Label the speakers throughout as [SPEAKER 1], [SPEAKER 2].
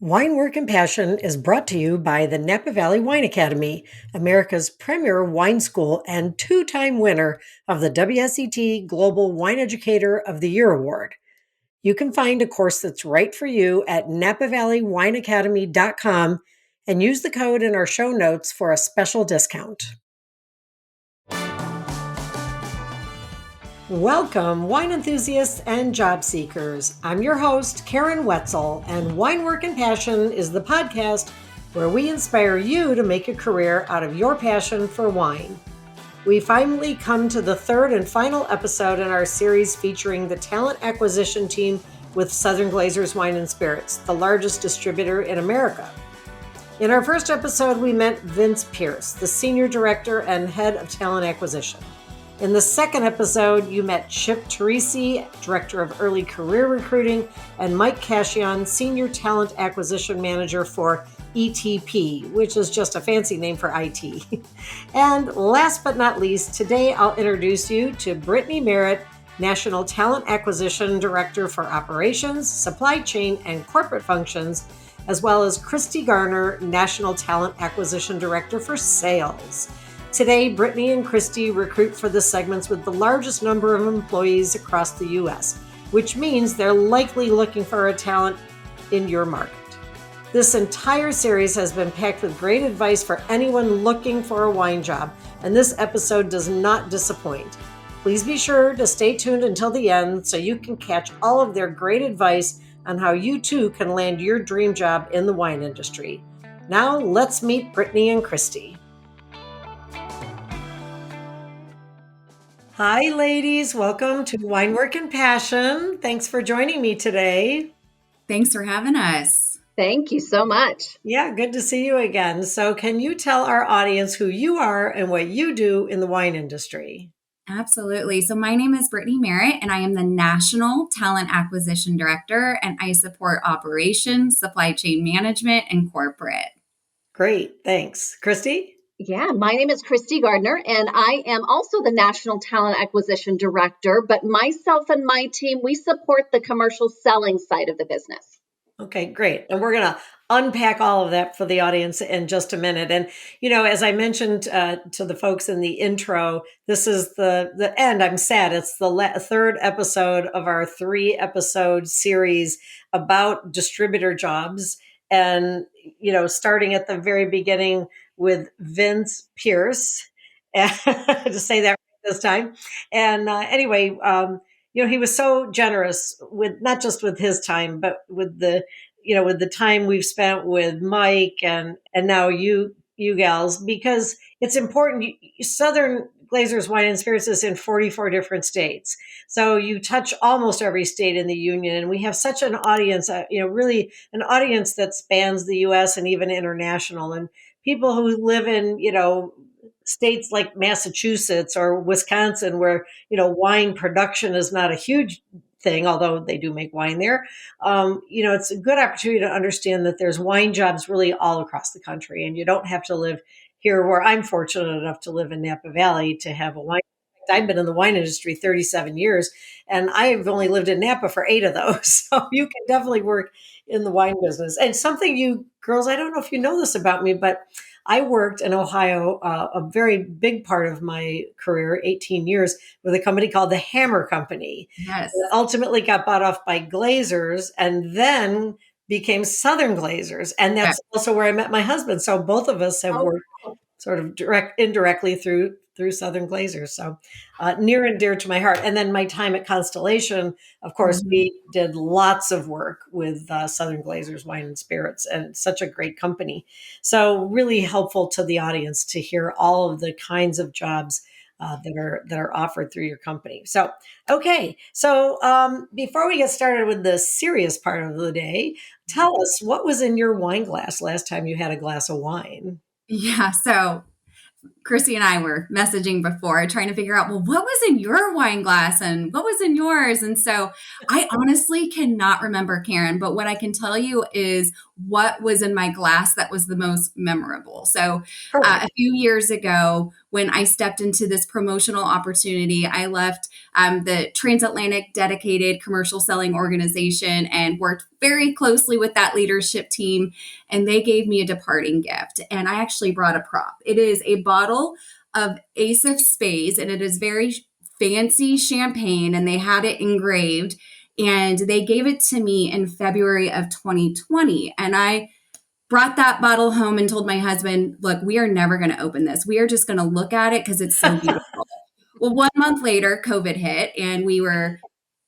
[SPEAKER 1] Wine Work and Passion is brought to you by the Napa Valley Wine Academy, America's premier wine school and two-time winner of the WSET Global Wine Educator of the Year Award. You can find a course that's right for you at napavalleywineacademy.com and use the code in our show notes for a special discount. Welcome, wine enthusiasts and job seekers. I'm your host, Karen Wetzel, and Wine Work and Passion is the podcast where we inspire you to make a career out of your passion for wine. We finally come to the third and final episode in our series featuring the talent acquisition team with Southern Glazer's Wine and Spirits, the largest distributor in America. In our first episode, we met Vince Pierce, the Senior Director and Head of Talent Acquisition. In the second episode, you met Chip Teresi, Director of Early Career Recruiting, and Mike Cashion, Senior Talent Acquisition Manager for ETP, which is just a fancy name for IT. And last but not least, today I'll introduce you to Brittany Merritt, National Talent Acquisition Director for Operations, Supply Chain, and Corporate Functions, as well as Kristi Gardner, National Talent Acquisition Director for Sales. Today, Brittany and Kristi recruit for the segments with the largest number of employees across the U.S., which means they're likely looking for a talent in your market. This entire series has been packed with great advice for anyone looking for a wine job, and this episode does not disappoint. Please be sure to stay tuned until the end so you can catch all of their great advice on how you too can land your dream job in the wine industry. Now, let's meet Brittany and Kristi. Hi, ladies. Welcome to Wine Work and Passion. Thanks for joining me today.
[SPEAKER 2] Thanks for having us.
[SPEAKER 3] Thank you so much.
[SPEAKER 1] Yeah, good to see you again. So can you tell our audience who you are and what you do in the wine industry?
[SPEAKER 2] Absolutely. So my name is Brittany Merritt, and I am the National Talent Acquisition Director, and I support operations, supply chain management, and corporate.
[SPEAKER 1] Great. Thanks. Kristi?
[SPEAKER 3] Yeah, my name is Kristi Gardner, and I am also the National Talent Acquisition Director. But myself and my team, we support the commercial selling side of the business.
[SPEAKER 1] Okay, great. And we're going to unpack all of that for the audience in just a minute. And, as I mentioned to the folks in the intro, this is the end. I'm sad. It's the third episode of our 3-episode series about distributor jobs. And, starting at the very beginning with Vince Pierce, to say that this time. And anyway, he was so generous with not just with his time, but with the time we've spent with Mike and now you gals, because it's important. Southern Glazer's Wine and Spirits is in 44 different states. So you touch almost every state in the union. And we have such an audience, really an audience that spans the U.S. and even international. And people who live in, states like Massachusetts or Wisconsin, where, wine production is not a huge thing, although they do make wine there. It's a good opportunity to understand that there's wine jobs really all across the country, and you don't have to live here where I'm fortunate enough to live in Napa Valley to have a wine. I've been in the wine industry 37 years, and I've only lived in Napa for 8 of those. So you can definitely work in the wine business. And something you girls, I don't know if you know this about me, but I worked in Ohio a very big part of my career, 18 years, with a company called the Hammer Company.
[SPEAKER 2] Yes.
[SPEAKER 1] That ultimately got bought off by Glazers and then became Southern Glazers. And that's also where I met my husband. So both of us have worked sort of indirectly through Southern Glazers. So near and dear to my heart. And then my time at Constellation, of course, we did lots of work with Southern Glazers Wine and Spirits, and such a great company. So really helpful to the audience to hear all of the kinds of jobs that are offered through your company. So, okay. So before we get started with the serious part of the day, tell us, what was in your wine glass last time you had a glass of wine?
[SPEAKER 2] Yeah. So Kristi and I were messaging before, trying to figure out, well, what was in your wine glass and what was in yours? And so I honestly cannot remember, Karen, but what I can tell you is what was in my glass that was the most memorable. So a
[SPEAKER 1] Perfect.
[SPEAKER 2] few years ago, when I stepped into this promotional opportunity, I left the transatlantic dedicated commercial selling organization and worked very closely with that leadership team. And they gave me a departing gift. And I actually brought a prop. It is a bottle of Ace of Spades, and it is very fancy champagne, and they had it engraved. And they gave it to me in February of 2020. And I brought that bottle home and told my husband, look, we are never going to open this. We are just going to look at it because it's so beautiful. Well, 1 month later, COVID hit, and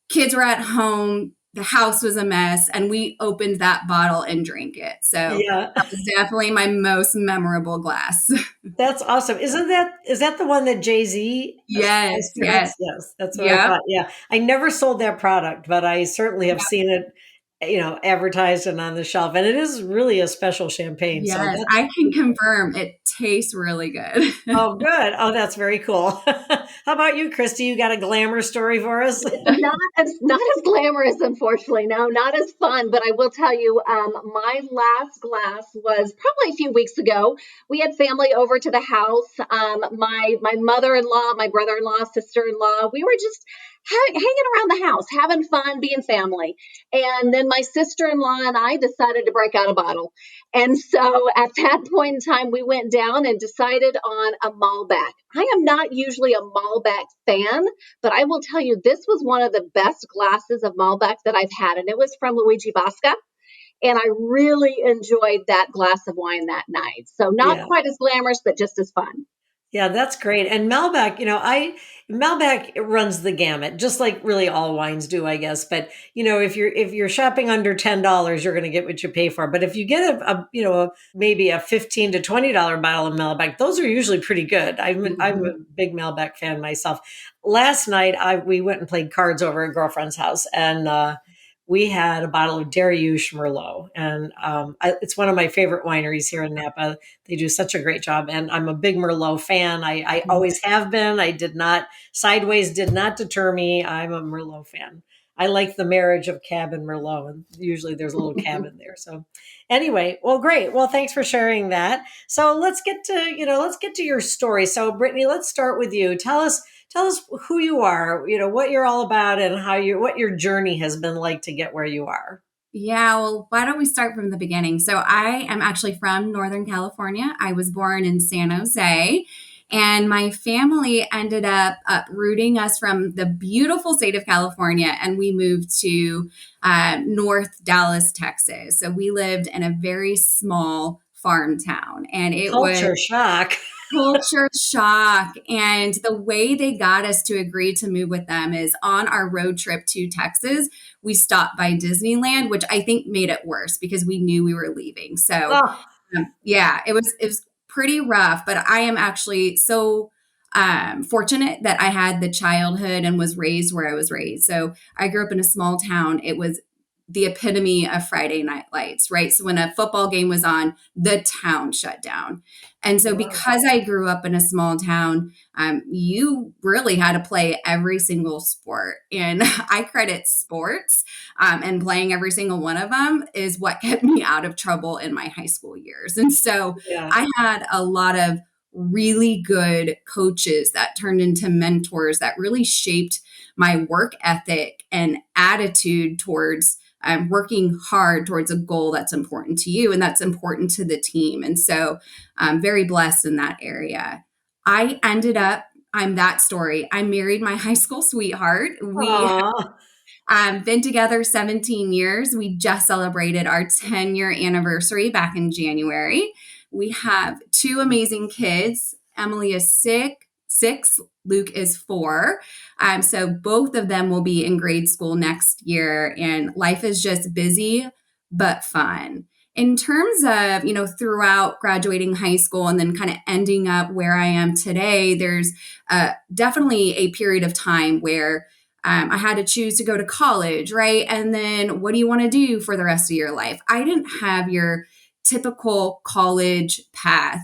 [SPEAKER 2] kids were at home. The house was a mess, and we opened that bottle and drank it. So
[SPEAKER 1] Yeah.
[SPEAKER 2] that was definitely my most memorable glass.
[SPEAKER 1] That's awesome. Is that the one that Jay-Z
[SPEAKER 2] Yes, yes.
[SPEAKER 1] Yes, yes, that's what I
[SPEAKER 2] Yep.
[SPEAKER 1] thought. Yeah. I never sold that product, but I certainly have seen it, advertised and on the shelf. And it is really a special champagne. So
[SPEAKER 2] Yes,
[SPEAKER 1] that's
[SPEAKER 2] I can confirm it tastes really good.
[SPEAKER 1] oh good. Oh, that's very cool. How about you, Kristi? You got a glamour story for us?
[SPEAKER 3] Not as glamorous, unfortunately. No, not as fun. But I will tell you, my last glass was probably a few weeks ago. We had family over to the house. My mother-in-law, my brother-in-law, sister-in-law. We were just hanging around the house, having fun, being family. And then my sister-in-law and I decided to break out a bottle. And so at that point in time, we went down and decided on a Malbec. I am not usually a Malbec fan, but I will tell you, this was one of the best glasses of Malbec that I've had, and it was from Luigi Bosca. And I really enjoyed that glass of wine that night. So not
[SPEAKER 1] Yeah.
[SPEAKER 3] quite as glamorous, but just as fun.
[SPEAKER 1] Yeah, that's great. And Malbec, Malbec runs the gamut, just like really all wines do, I guess. But if you're shopping under $10, you're going to get what you pay for. But if you get maybe a $15 to $20 bottle of Malbec, those are usually pretty good. I'm a
[SPEAKER 2] Mhm.
[SPEAKER 1] big Malbec fan myself. Last night, we went and played cards over at a girlfriend's house, and we had a bottle of Dariouche Merlot, and it's one of my favorite wineries here in Napa. They do such a great job, and I'm a big Merlot fan. I always have been. Sideways did not deter me. I'm a Merlot fan. I like the marriage of Cab and Merlot, and usually there's a little Cab in there. So, anyway, well, great. Well, thanks for sharing that. So let's get to your story. So, Brittany, let's start with you. Tell us who you are, what you're all about, and what your journey has been like to get where you are.
[SPEAKER 2] Yeah, well, why don't we start from the beginning? So, I am actually from Northern California. I was born in San Jose, and my family ended up uprooting us from the beautiful state of California, and we moved to North Dallas, Texas. So, we lived in a very small farm town, and it was
[SPEAKER 1] Culture shock.
[SPEAKER 2] culture shock. And the way they got us to agree to move with them is on our road trip to Texas, we stopped by Disneyland, which I think made it worse because we knew we were leaving. So,
[SPEAKER 1] Oh,
[SPEAKER 2] yeah, it was pretty rough, but I am actually so fortunate that I had the childhood and was raised where I was raised. So I grew up in a small town. It was the epitome of Friday night lights, right? So when a football game was on, the town shut down. And so
[SPEAKER 1] wow.
[SPEAKER 2] because I grew up in a small town, you really had to play every single sport. And I credit sports and playing every single one of them is what kept me out of trouble in my high school years. And so
[SPEAKER 1] Yeah.
[SPEAKER 2] I had a lot of really good coaches that turned into mentors that really shaped my work ethic and attitude towards working hard towards a goal that's important to you and that's important to the team. And so I'm very blessed in that area. I'm that story. I married my high school sweetheart. We
[SPEAKER 1] Aw.
[SPEAKER 2] been together 17 years. We just celebrated our 10-year anniversary back in January. We have two amazing kids. Emily is six. Luke is 4. So both of them will be in grade school next year, and life is just busy but fun. In terms of, throughout graduating high school and then kind of ending up where I am today, there's definitely a period of time where I had to choose to go to college, right? And then what do you want to do for the rest of your life? I didn't have your typical college path.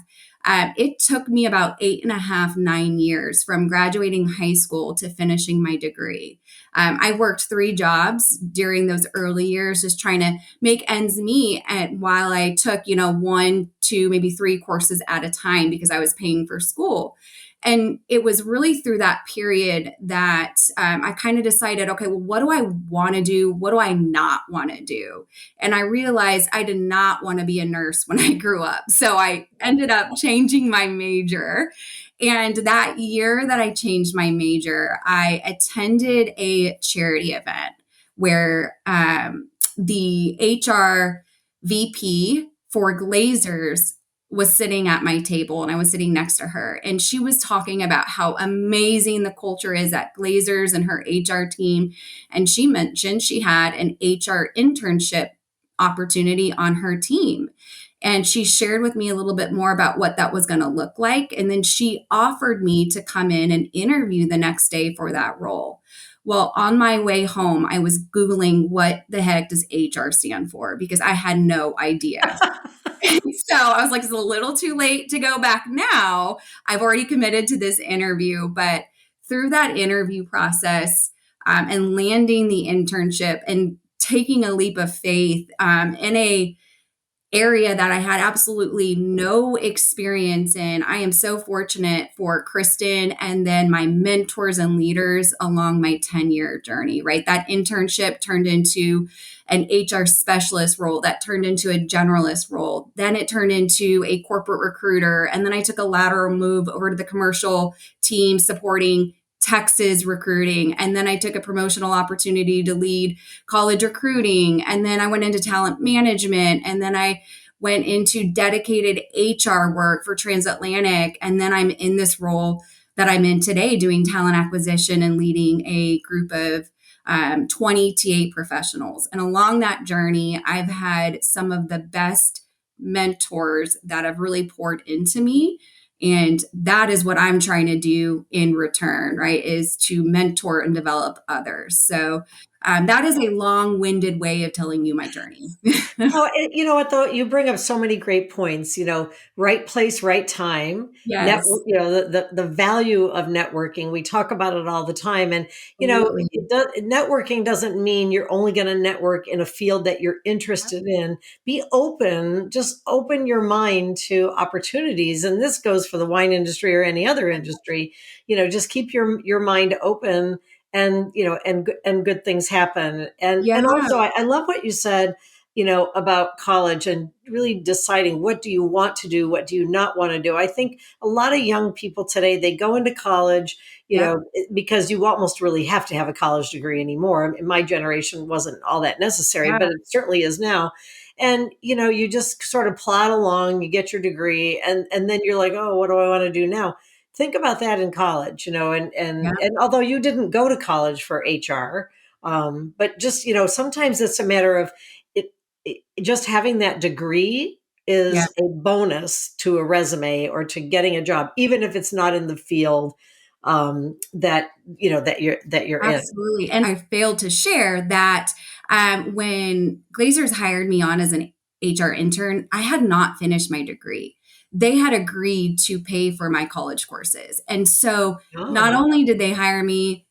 [SPEAKER 2] It took me about 8.5, 9 years from graduating high school to finishing my degree. I worked 3 jobs during those early years, just trying to make ends meet. And while I took, 1, 2, maybe 3 courses at a time because I was paying for school. And it was really through that period that I kind of decided, okay, well, what do I want to do? What do I not want to do? And I realized I did not want to be a nurse when I grew up. So I ended up changing my major. And that year that I changed my major, I attended a charity event where the HR VP for Glazers was sitting at my table and I was sitting next to her. And she was talking about how amazing the culture is at Glazers and her HR team. And she mentioned she had an HR internship opportunity on her team. And she shared with me a little bit more about what that was going to look like. And then she offered me to come in and interview the next day for that role. Well, on my way home, I was Googling what the heck does HR stand for because I had no idea. So I was like, it's a little too late to go back now. I've already committed to this interview. But through that interview process and landing the internship and taking a leap of faith in a area that I had absolutely no experience in. I am so fortunate for Kristen and then my mentors and leaders along my 10-year journey, right? That internship turned into an HR specialist role that turned into a generalist role. Then it turned into a corporate recruiter. And then I took a lateral move over to the commercial team supporting Texas recruiting. And then I took a promotional opportunity to lead college recruiting. And then I went into talent management. And then I went into dedicated HR work for Transatlantic. And then I'm in this role that I'm in today doing talent acquisition and leading a group of 20 TA professionals. And along that journey, I've had some of the best mentors that have really poured into me. And that is what I'm trying to do in return, right? Is to mentor and develop others. So that is a long-winded way of telling you my journey.
[SPEAKER 1] Oh, you know what though? You bring up so many great points. Right place, right time.
[SPEAKER 2] Yes,
[SPEAKER 1] The value of networking. We talk about it all the time, and
[SPEAKER 2] absolutely.
[SPEAKER 1] networking doesn't mean you're only going to network in a field that you're interested in. Be open. Just open your mind to opportunities, and this goes for the wine industry or any other industry. Just keep your mind open, and and good things happen. And
[SPEAKER 2] Yeah,
[SPEAKER 1] also, I love what you said about college and really deciding what do you want to do, what do you not want to do. I think a lot of young people today, they go into college,
[SPEAKER 2] yep,
[SPEAKER 1] because you almost really have to have a college degree anymore. In my generation wasn't all that necessary,
[SPEAKER 2] yeah,
[SPEAKER 1] but it certainly is now. And, you just sort of plod along, you get your degree, and then you're like, oh, what do I want to do now? Think about that in college, and,
[SPEAKER 2] yeah,
[SPEAKER 1] and although you didn't go to college for HR, but just, sometimes it's a matter of, just having that degree
[SPEAKER 2] yeah.
[SPEAKER 1] is a bonus to a resume or to getting a job, even if it's not in the field that you're in.
[SPEAKER 2] Absolutely. And I failed to share that when Glazers hired me on as an HR intern, I had not finished my degree. They had agreed to pay for my college courses. And so not
[SPEAKER 1] Oh,
[SPEAKER 2] only did they hire me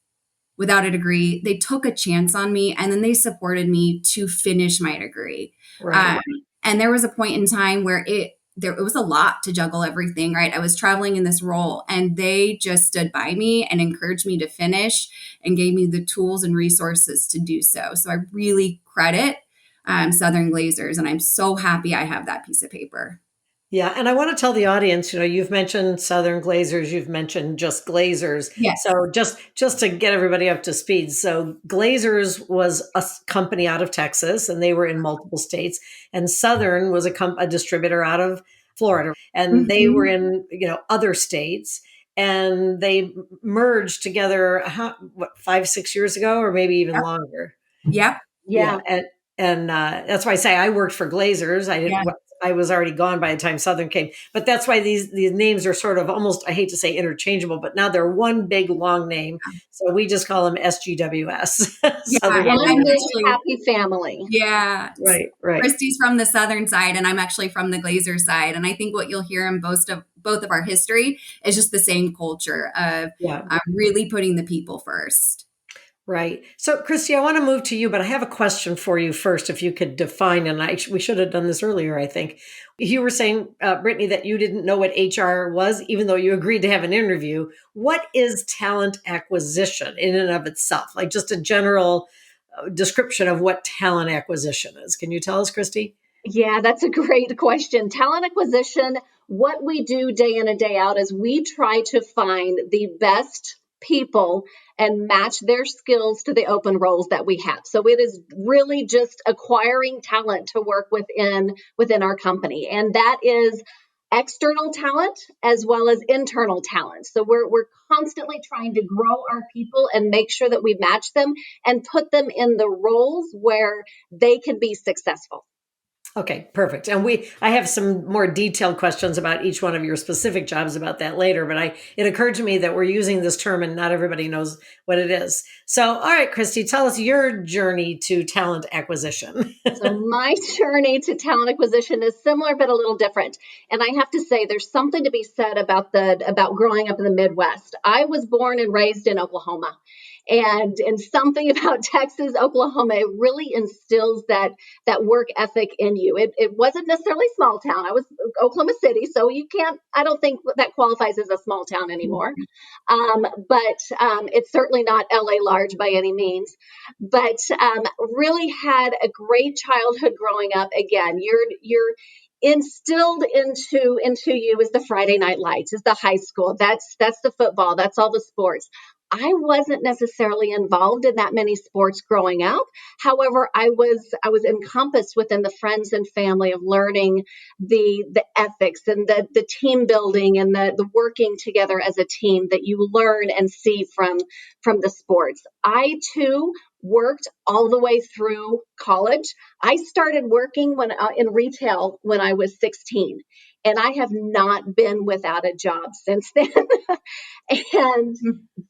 [SPEAKER 2] without a degree, they took a chance on me and then they supported me to finish my degree.
[SPEAKER 1] right.
[SPEAKER 2] Um, and there was a point in time where it was a lot to juggle everything, right? I was traveling in this role and they just stood by me and encouraged me to finish and gave me the tools and resources to do so. So I really credit Southern Glazers and I'm so happy I have that piece of paper.
[SPEAKER 1] Yeah, and I want to tell the audience, you've mentioned Southern Glazers, you've mentioned just Glazers.
[SPEAKER 2] Yes.
[SPEAKER 1] So just to get everybody up to speed. So Glazers was a company out of Texas and they were in multiple states, and Southern was a distributor out of Florida, and they were
[SPEAKER 2] Mhm.
[SPEAKER 1] in, other states, and they merged together, what, 5, 6 years ago, or maybe even
[SPEAKER 2] Yep.
[SPEAKER 1] longer.
[SPEAKER 2] Yep.
[SPEAKER 1] Yeah,
[SPEAKER 3] Yeah.
[SPEAKER 1] and that's why I say I worked for Glazers. I didn't.
[SPEAKER 2] Yeah.
[SPEAKER 1] I was already gone by the time Southern came. But that's why these names are sort of almost, I hate to say interchangeable, but now they're one big long name. So we just call them SGWS,
[SPEAKER 2] Yeah,
[SPEAKER 1] Southern
[SPEAKER 2] and
[SPEAKER 3] One
[SPEAKER 2] I'm
[SPEAKER 1] Wine.
[SPEAKER 3] big
[SPEAKER 2] actually,
[SPEAKER 3] happy family.
[SPEAKER 2] yeah,
[SPEAKER 1] Right.
[SPEAKER 2] Kristi's from the southern side, and I'm actually from the Glazer side. And I think what you'll hear in both of our history is just the same culture of
[SPEAKER 1] Yeah.
[SPEAKER 2] really putting the people first.
[SPEAKER 1] Right. So, Kristi, I want to move to you, but I have a question for you first. If you could define, and we should have done this earlier, I think. You were saying, Brittany, that you didn't know what HR was, even though you agreed to have an interview. What is talent acquisition in and of itself? Like just a general description of what talent acquisition is. Can you tell us, Kristi?
[SPEAKER 3] Yeah, that's a great question. Talent acquisition, what we do day in and day out is we try to find the best people and match their skills to the open roles that we have. So it is really just acquiring talent to work within our company. And that is external talent as well as internal talent. So we're constantly trying to grow our people and make sure that we match them and put them in the roles where they can be successful.
[SPEAKER 1] Okay, perfect. And I have some more detailed questions about each one of your specific jobs about that later, but it occurred to me that we're using this term and not everybody knows what it is. So, all right, Kristi, tell us your journey to talent acquisition.
[SPEAKER 3] So my journey to talent acquisition is similar but a little different. And I have to say there's something to be said about growing up in the Midwest. I was born and raised in Oklahoma. And something about Texas, Oklahoma, it really instills that work ethic in you. It wasn't necessarily small town. I was Oklahoma City, so I don't think that qualifies as a small town anymore. But it's certainly not LA large by any means. But really had a great childhood growing up. Again, you're instilled into you is the Friday night lights, is the high school. That's the football. That's all the sports. I wasn't necessarily involved in that many sports growing up. However, I was encompassed within the friends and family of learning the ethics and the team building and the working together as a team that you learn and see from the sports. I too worked all the way through college. I started working in retail when I was 16, and I have not been without a job since then. And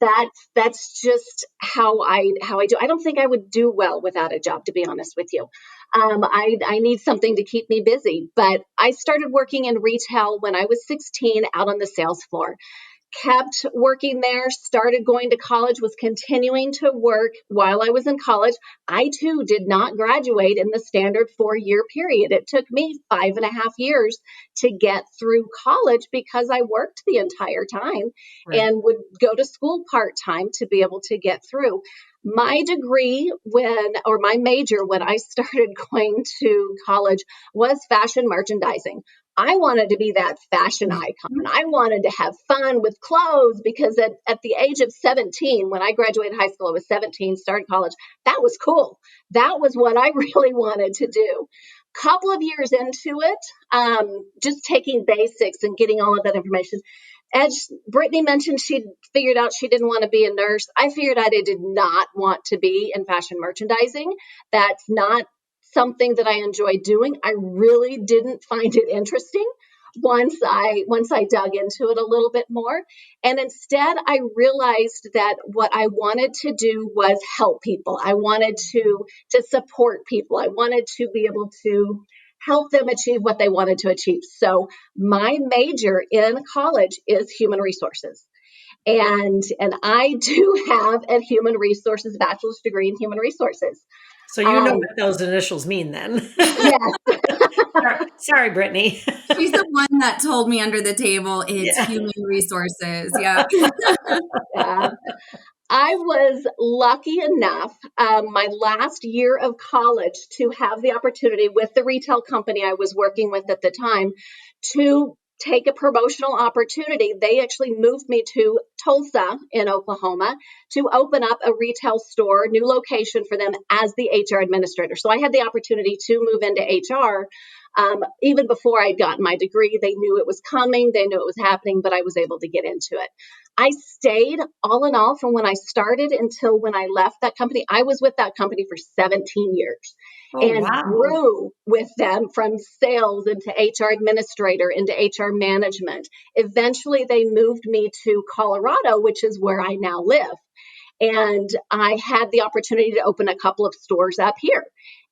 [SPEAKER 3] that's just how I do. I don't think I would do well without a job, to be honest with you. I need something to keep me busy. But I started working in retail when I was 16 out on the sales floor. Kept working there, started going to college, was continuing to work while I was in college. I too did not graduate in the standard 4-year period. It took me 5.5 years to get through college because I worked the entire time
[SPEAKER 1] Right.
[SPEAKER 3] and would go to school part time to be able to get through. My degree my major when I started going to college was fashion merchandising. I wanted to be that fashion icon. I wanted to have fun with clothes because at the age of 17, when I graduated high school, I was 17, started college. That was cool. That was what I really wanted to do. Couple of years into it, just taking basics and getting all of that information. As Brittany mentioned, she figured out she didn't want to be a nurse. I figured out I did not want to be in fashion merchandising. That's not something that I enjoy doing. I really didn't find it interesting once I dug into it a little bit more. And instead, I realized that what I wanted to do was help people. I wanted to support people. I wanted to be able to help them achieve what they wanted to achieve. So my major in college is human resources. And I do have a human resources bachelor's degree in human resources.
[SPEAKER 1] So you know
[SPEAKER 3] Um,
[SPEAKER 1] what those initials mean then.
[SPEAKER 3] yes,
[SPEAKER 1] Sorry, Brittany.
[SPEAKER 2] She's the one that told me under the table, it's
[SPEAKER 1] Yeah.
[SPEAKER 2] human resources. Yeah.
[SPEAKER 3] uh, I was lucky enough my last year of college to have the opportunity with the retail company I was working with at the time to take a promotional opportunity. They actually moved me to Tulsa in Oklahoma to open up a retail store, new location for them as the HR administrator. So I had the opportunity to move into HR Even before I'd gotten my degree, they knew it was coming. They knew it was happening, but I was able to get into it. I stayed all in all from when I started until when I left that company. I was with that company for 17 years
[SPEAKER 1] Oh,
[SPEAKER 3] and
[SPEAKER 1] wow.
[SPEAKER 3] grew with them from sales into HR administrator into HR management. Eventually, they moved me to Colorado, which is where I now live. And I had the opportunity to open a couple of stores up here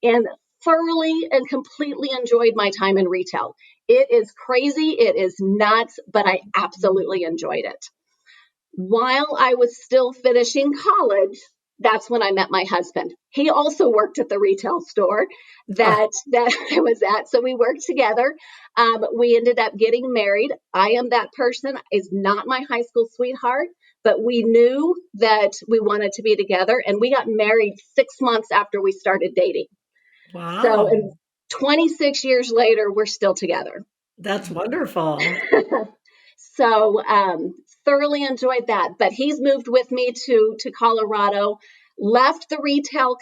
[SPEAKER 3] and thoroughly and completely enjoyed my time in retail. It is crazy, it is nuts, but I absolutely enjoyed it. While I was still finishing college, that's when I met my husband. He also worked at the retail store
[SPEAKER 1] Oh,
[SPEAKER 3] that I was at. So we worked together. We ended up getting married. I am that person, is not my high school sweetheart, but we knew that we wanted to be together. And we got married 6 months after we started dating. So,
[SPEAKER 1] wow.
[SPEAKER 3] and 26 years later, we're still together.
[SPEAKER 1] That's wonderful.
[SPEAKER 3] So thoroughly enjoyed that. But he's moved with me to Colorado, left the retail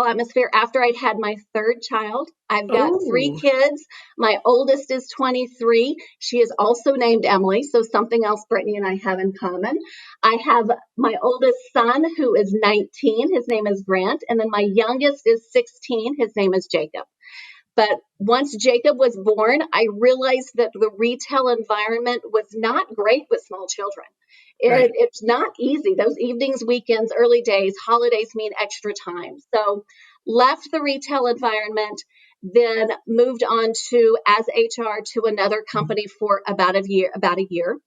[SPEAKER 3] atmosphere after I'd had my third child. I've got three
[SPEAKER 1] Oh,
[SPEAKER 3] kids. My oldest is 23. She is also named Emily, so something else Brittany and I have in common. I have my oldest son who is 19. His name is Grant. And then my youngest is 16. His name is Jacob. But once Jacob was born, I realized that the retail environment was not great with small children.
[SPEAKER 1] right.
[SPEAKER 3] It's not easy. Those evenings, weekends, early days, holidays mean extra time. So left the retail environment, then moved on to as HR to another company for about a year.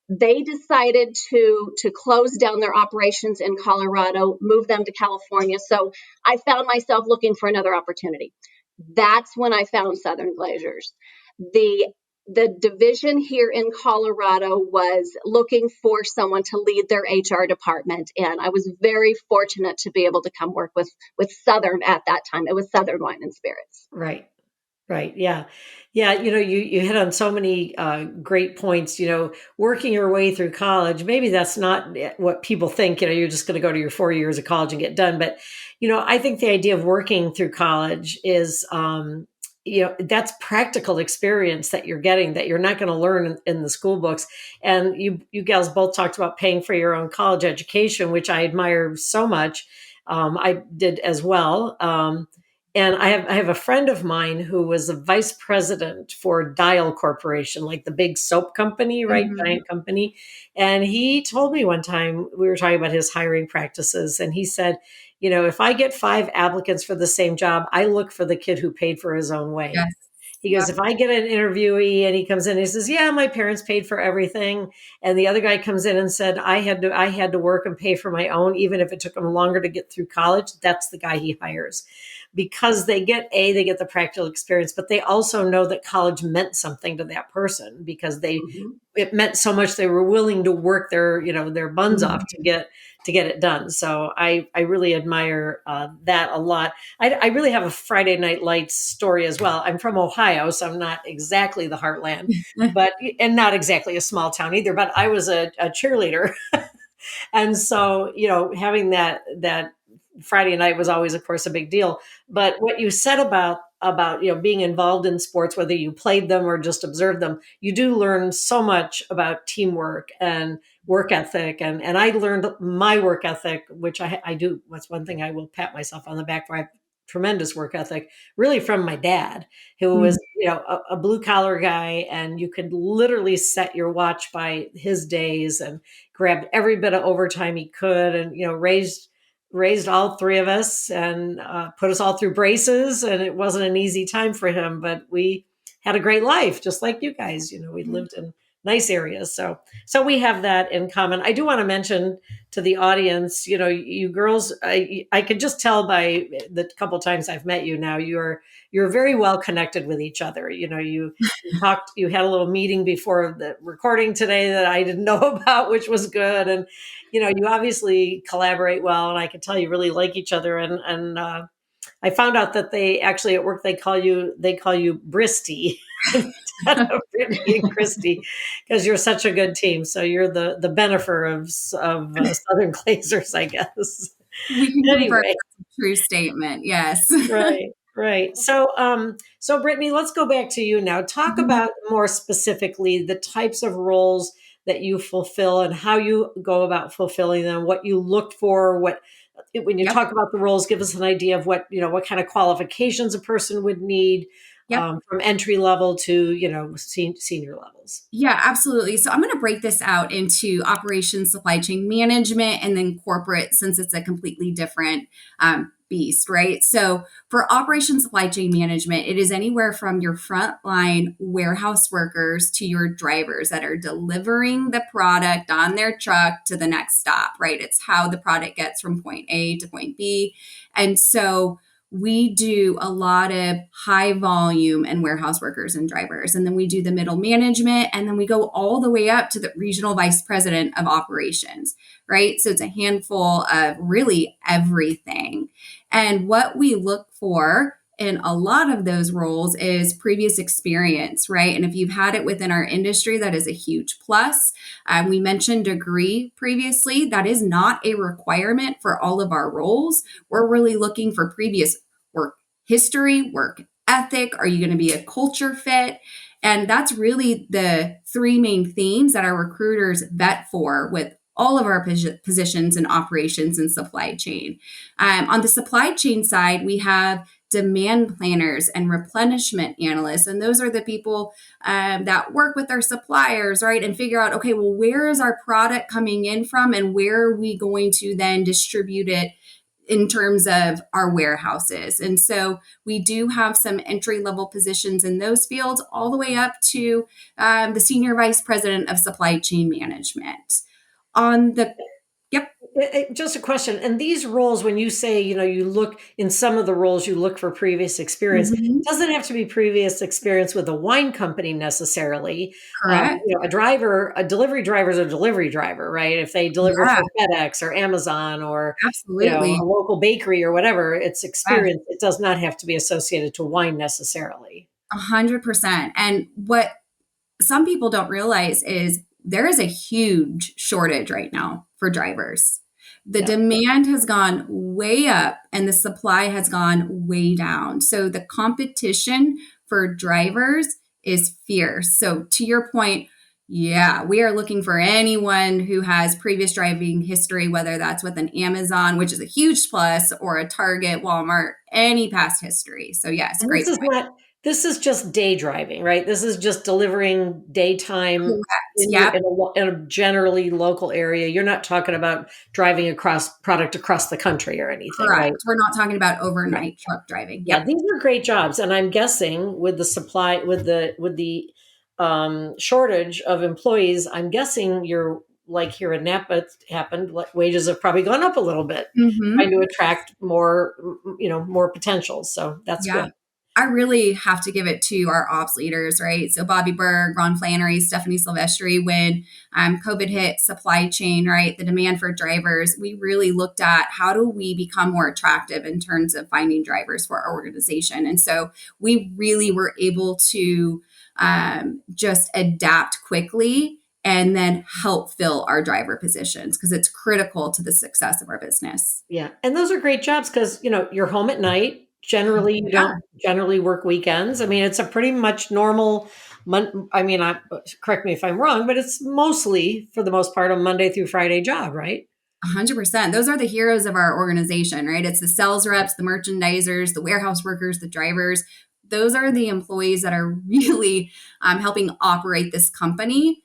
[SPEAKER 3] They decided to close down their operations in Colorado, move them to California. So I found myself looking for another opportunity. That's when I found Southern Glaciers. The the division here in Colorado was looking for someone to lead their HR department, and I was very fortunate to be able to come work with Southern at that time. It was Southern Wine and Spirits.
[SPEAKER 1] Right. Right. Yeah. Yeah. You hit on so many great points. Working your way through college, maybe that's not what people think. You're just going to go to your 4 years of college and get done. But, I think the idea of working through college is, that's practical experience that you're getting that you're not going to learn in the school books. And you gals both talked about paying for your own college education, which I admire so much. I did as well. And I have a friend of mine who was a vice president for Dial Corporation, like the big soap company, right?
[SPEAKER 2] Mhm.
[SPEAKER 1] Giant company. And he told me one time, we were talking about his hiring practices, and he said, if I get 5 applicants for the same job, I look for the kid who paid for his own way.
[SPEAKER 2] Yes.
[SPEAKER 1] He goes,
[SPEAKER 2] Yep.
[SPEAKER 1] if I get an interviewee and he comes in, he says, yeah, my parents paid for everything. And the other guy comes in and said, I had to work and pay for my own, even if it took him longer to get through college. That's the guy he hires because they get the practical experience, but they also know that college meant something to that person because
[SPEAKER 3] Mhm.
[SPEAKER 1] it meant so much they were willing to work their buns off
[SPEAKER 2] Mhm.
[SPEAKER 1] to get it done. So I really admire that a lot. I really have a Friday Night Lights story as well. I'm from Ohio, so I'm not exactly the heartland, but and not exactly a small town either. But I was a cheerleader, and so having that Friday night was always, of course, a big deal. But what you said about being involved in sports, whether you played them or just observed them, you do learn so much about teamwork and work ethic. And I learned my work ethic, which I do. That's one thing I will pat myself on the back for. I have tremendous work ethic, really from my dad, who was
[SPEAKER 2] Mhm.
[SPEAKER 1] a blue collar guy, and you could literally set your watch by his days and grabbed every bit of overtime he could, and raised all three of us and put us all through braces. And it wasn't an easy time for him, but we had a great life, just like you guys. We lived in nice areas, so we have that in common. I do want to mention to the audience, you girls, I could just tell by the couple times I've met you now, you're very well connected with each other. You had a little meeting before the recording today that I didn't know about, which was good. And, you obviously collaborate well, and I can tell you really like each other. And I found out that they actually at work, they call you Bristy instead of Brittany and Kristi, because you're such a good team. So you're the benefer of Southern Glazers, I guess.
[SPEAKER 2] We can confirm
[SPEAKER 1] Anyway,
[SPEAKER 2] that's a true statement. Yes.
[SPEAKER 1] right. Right. So Brittany, let's go back to you now. Talk
[SPEAKER 2] Mhm.
[SPEAKER 1] about more specifically the types of roles that you fulfill and how you go about fulfilling them, what you look for, what when you
[SPEAKER 2] Yep.
[SPEAKER 1] talk about the roles, give us an idea of what, what kind of qualifications a person would need,
[SPEAKER 2] Yep.
[SPEAKER 1] from entry level to, senior levels.
[SPEAKER 2] Yeah, absolutely. So I'm going to break this out into operations, supply chain management, and then corporate, since it's a completely different beast, right? So for operations, supply chain management, it is anywhere from your frontline warehouse workers to your drivers that are delivering the product on their truck to the next stop, right? It's how the product gets from point A to point B. And so we do a lot of high volume and warehouse workers and drivers. And then we do the middle management. And then we go all the way up to the regional vice president of operations, right? So it's a handful of really everything. And what we look for in a lot of those roles is previous experience, right? And if you've had it within our industry, that is a huge plus. We mentioned degree previously. That is not a requirement for all of our roles. We're really looking for previous work history, work ethic. Are you going to be a culture fit? And that's really the three main themes that our recruiters vet for with all of our positions in operations and supply chain. On the supply chain side, we have demand planners and replenishment analysts. And those are the people that work with our suppliers, right? And figure out, okay, well, where is our product coming in from and where are we going to then distribute it in terms of our warehouses. And so we do have some entry level positions in those fields, all the way up to the senior vice president of supply chain management. On the Yep.
[SPEAKER 1] Just a question. And these roles, when you say, you look in some of the roles, you look for previous experience, it
[SPEAKER 2] Mhm.
[SPEAKER 1] doesn't have to be previous experience with a wine company necessarily.
[SPEAKER 2] Correct.
[SPEAKER 1] A delivery driver is a delivery driver, right? If they deliver
[SPEAKER 2] Yeah,
[SPEAKER 1] for FedEx or Amazon or, a
[SPEAKER 2] absolutely.
[SPEAKER 1] local bakery or whatever, it's
[SPEAKER 2] Yes.
[SPEAKER 1] experience. It does not have to be associated to wine necessarily.
[SPEAKER 2] 100%. And what some people don't realize is there is a huge shortage right now for drivers. The
[SPEAKER 1] Yeah.
[SPEAKER 2] demand has gone way up and the supply has gone way down. So the competition for drivers is fierce. So to your point, yeah, we are looking for anyone who has previous driving history, whether that's with an Amazon, which is a huge plus, or a Target, Walmart, any past history. So yes,
[SPEAKER 1] And
[SPEAKER 2] great point.
[SPEAKER 1] this is just day driving, right? This is just delivering daytime
[SPEAKER 2] Correct.
[SPEAKER 1] in your
[SPEAKER 2] Yep.
[SPEAKER 1] in a generally local area. You're not talking about driving across product across the country or anything, right?
[SPEAKER 2] Correct. We're not talking about
[SPEAKER 1] Yeah.
[SPEAKER 2] overnight truck driving.
[SPEAKER 1] Yeah,
[SPEAKER 2] Yep.
[SPEAKER 1] these are great jobs. And I'm guessing with the supply with the shortage of employees, I'm guessing you're like here in Napa it's happened, like wages have probably gone up a little bit, trying
[SPEAKER 2] Hmm.
[SPEAKER 1] to attract more, more potential. So that's
[SPEAKER 2] Yeah.
[SPEAKER 1] good.
[SPEAKER 2] I really have to give it to our ops leaders, right? So Bobby Berg, Ron Flannery, Stephanie Silvestri, when COVID hit supply chain, right? The demand for drivers, we really looked at how do we become more attractive in terms of finding drivers for our organization. And so we really were able to just adapt quickly and then help fill our driver positions because it's critical to the success of our business.
[SPEAKER 1] Yeah. And those are great jobs because, you're home at night. Generally, you
[SPEAKER 2] Yeah.
[SPEAKER 1] don't generally work weekends. I mean, it's a pretty much normal I mean, correct me if I'm wrong, but it's mostly for the most part a Monday through Friday job, right?
[SPEAKER 2] 100%. Those are the heroes of our organization, right? It's the sales reps, the merchandisers, the warehouse workers, the drivers. Those are the employees that are really helping operate this company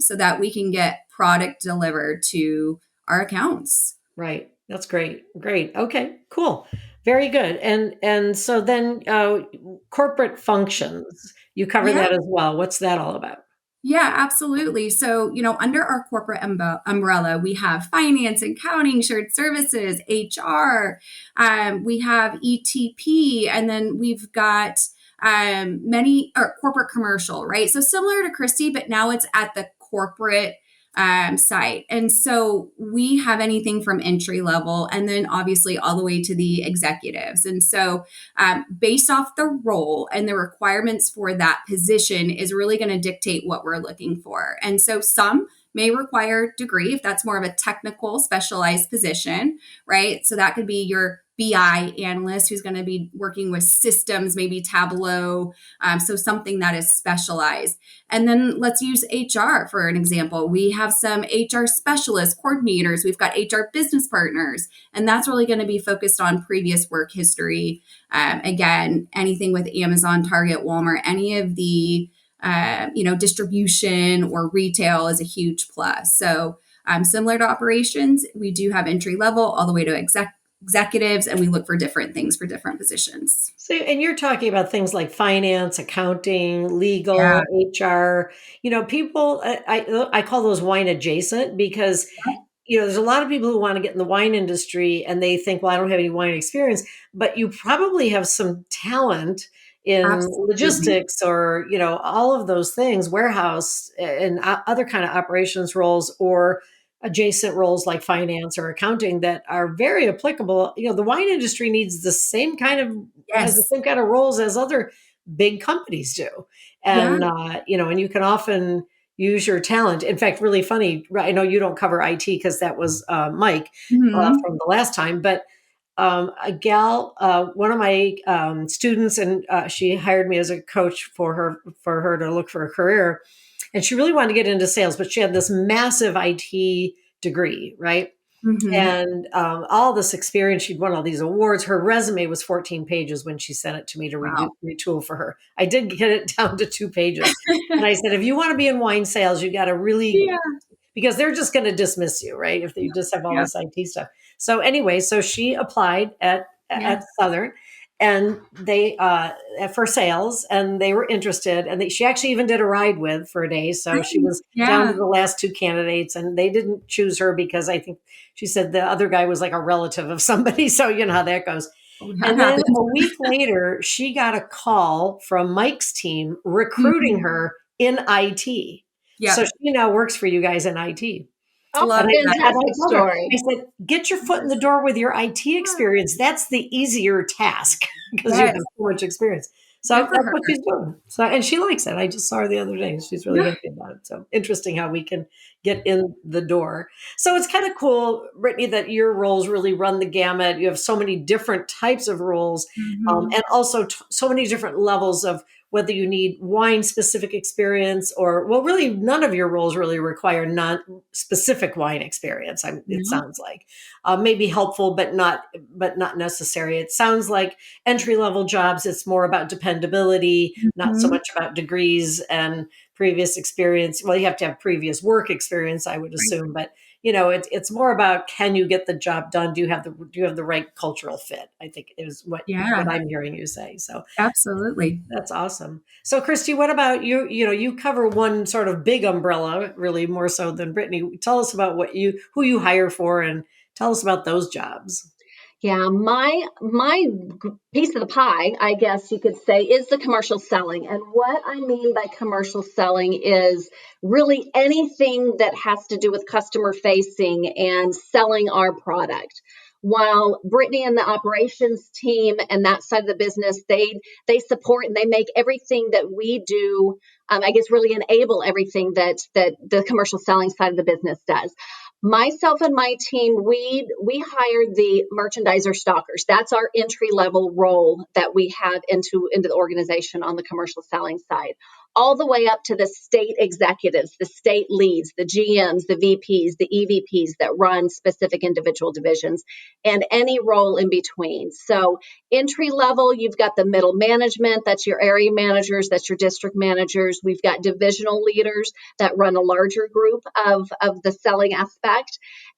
[SPEAKER 2] so that we can get product delivered to our accounts.
[SPEAKER 1] Right. That's great. Great. Okay. Cool. Very good. And so then corporate functions, you cover
[SPEAKER 2] Yeah.
[SPEAKER 1] that as well. What's that all about?
[SPEAKER 2] Yeah, absolutely. So, under our corporate umbrella, we have finance, accounting, shared services, HR, we have ETP, and then we've got many or corporate commercial, right? So similar to Kristi, but now it's at the corporate site. And so we have anything from entry level and then obviously all the way to the executives. And so based off the role and the requirements for that position is really going to dictate what we're looking for. And so some may require degree if that's more of a technical specialized position, right? So that could be your BI analyst who's going to be working with systems, maybe Tableau, so something that is specialized. And then let's use HR for an example. We have some HR specialists, coordinators, we've got HR business partners, and that's really going to be focused on previous work history. Again, anything with Amazon, Target, Walmart, any of the distribution or retail is a huge plus. So similar to operations, we do have entry level all the way to executives, and we look for different things for different positions.
[SPEAKER 1] So, and you're talking about things like finance, accounting,
[SPEAKER 2] Yeah.
[SPEAKER 1] legal, HR. People, I call those wine adjacent because there's a lot of people who want to get in the wine industry and they think, well, I don't have any wine experience, but you probably have some talent in
[SPEAKER 2] Absolutely.
[SPEAKER 1] logistics or, all of those things, warehouse and other kind of operations roles or adjacent roles like finance or accounting that are very applicable. The wine industry needs has the
[SPEAKER 2] Yes.
[SPEAKER 1] same kind of roles as other big companies do.
[SPEAKER 2] Yeah.
[SPEAKER 1] And you can often use your talent. In fact, really funny, I know you don't cover IT because that was Mike
[SPEAKER 2] Mhm.
[SPEAKER 1] from the last time, but a gal, one of my students, and she hired me as a coach for her to look for a career. And she really wanted to get into sales, but she had this massive IT degree, right?
[SPEAKER 2] Mhm.
[SPEAKER 1] And all this experience, she'd won all these awards. Her resume was 14 pages when she sent it to me to
[SPEAKER 2] Wow.
[SPEAKER 1] retool for her. I did get it down to 2 pages. And I said, if you want to be in wine sales, you got to really,
[SPEAKER 2] Yeah.
[SPEAKER 1] because they're just going to dismiss you, right? If you just have all
[SPEAKER 2] Yeah.
[SPEAKER 1] this IT stuff. So anyway, so she applied
[SPEAKER 2] Yeah.
[SPEAKER 1] at Southern, and they for sales, and they were interested, and she actually even did a ride with for a day. So she
[SPEAKER 2] Nice.
[SPEAKER 1] was down to
[SPEAKER 2] Yeah.
[SPEAKER 1] the last two candidates, and they didn't choose her because I think she said the other guy was like a relative of somebody. So you know how that goes.
[SPEAKER 2] Oh, that
[SPEAKER 1] And then
[SPEAKER 2] happens.
[SPEAKER 1] a week later, she got a call from Mike's team recruiting
[SPEAKER 2] Mhm.
[SPEAKER 1] her in IT. So
[SPEAKER 2] Yep.
[SPEAKER 1] she now works for you guys in IT.
[SPEAKER 3] Oh,
[SPEAKER 1] And
[SPEAKER 2] Love that.
[SPEAKER 1] I
[SPEAKER 3] fantastic
[SPEAKER 1] told her, I
[SPEAKER 3] story.
[SPEAKER 1] said, get your foot in the door with your IT experience. That's the easier task because you have
[SPEAKER 2] Yes.
[SPEAKER 1] so much experience. So
[SPEAKER 2] Good for
[SPEAKER 1] that's
[SPEAKER 2] her.
[SPEAKER 1] what she's doing. So, and she likes it. I just saw her the other day. She's really
[SPEAKER 2] Yeah.
[SPEAKER 1] happy about it. So interesting how we can get in the door. So it's kind of cool, Brittany, that your roles really run the gamut. You have so many different types of roles,
[SPEAKER 2] Mhm.
[SPEAKER 1] and also so many different levels of whether you need wine specific experience or, well, really none of your roles really require non specific wine experience. It
[SPEAKER 2] No.
[SPEAKER 1] sounds like maybe helpful, but not necessary. It sounds like entry level jobs. It's more about dependability, not so
[SPEAKER 2] Mhm.
[SPEAKER 1] much about degrees and previous experience. Well, you have to have previous work experience, I would
[SPEAKER 2] Right.
[SPEAKER 1] assume, but it's more about, can you get the job done? Do you have the right cultural fit? I think is what
[SPEAKER 2] Yeah.
[SPEAKER 1] I'm hearing you say. So
[SPEAKER 2] Absolutely.
[SPEAKER 1] that's awesome. So, Kristi, what about you? You cover one sort of big umbrella, really more so than Brittany. Tell us about who you hire for, and tell us about those jobs.
[SPEAKER 3] Yeah, my piece of the pie, I guess you could say, is the commercial selling. And what I mean by commercial selling is really anything that has to do with customer facing and selling our product. While Brittany and the operations team and that side of the business, they support and they make everything that we do. I guess really enable everything that the commercial selling side of the business does. Myself and my team, we hired the merchandiser stalkers. That's our entry level role that we have into the organization on the commercial selling side, all the way up to the state executives, the state leads, the GMs, the VPs, the EVPs that run specific individual divisions, and any role in between. So entry level, you've got the middle management, that's your area managers, that's your district managers. We've got divisional leaders that run a larger group of the selling aspect.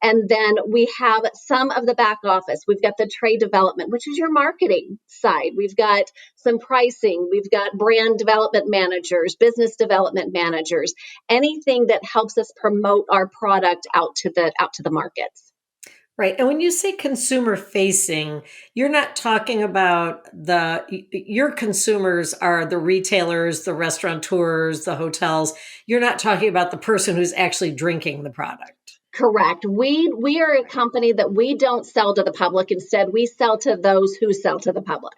[SPEAKER 3] And then we have some of the back office. We've got the trade development, which is your marketing side. We've got some pricing. We've got brand development managers, business development managers, anything that helps us promote our product out to the markets.
[SPEAKER 1] Right. And when you say consumer facing, you're not talking about your consumers are the retailers, the restaurateurs, the hotels. You're not talking about the person who's actually drinking the product.
[SPEAKER 3] Correct. We are a company that we don't sell to the public. Instead, we sell to those who sell to the public.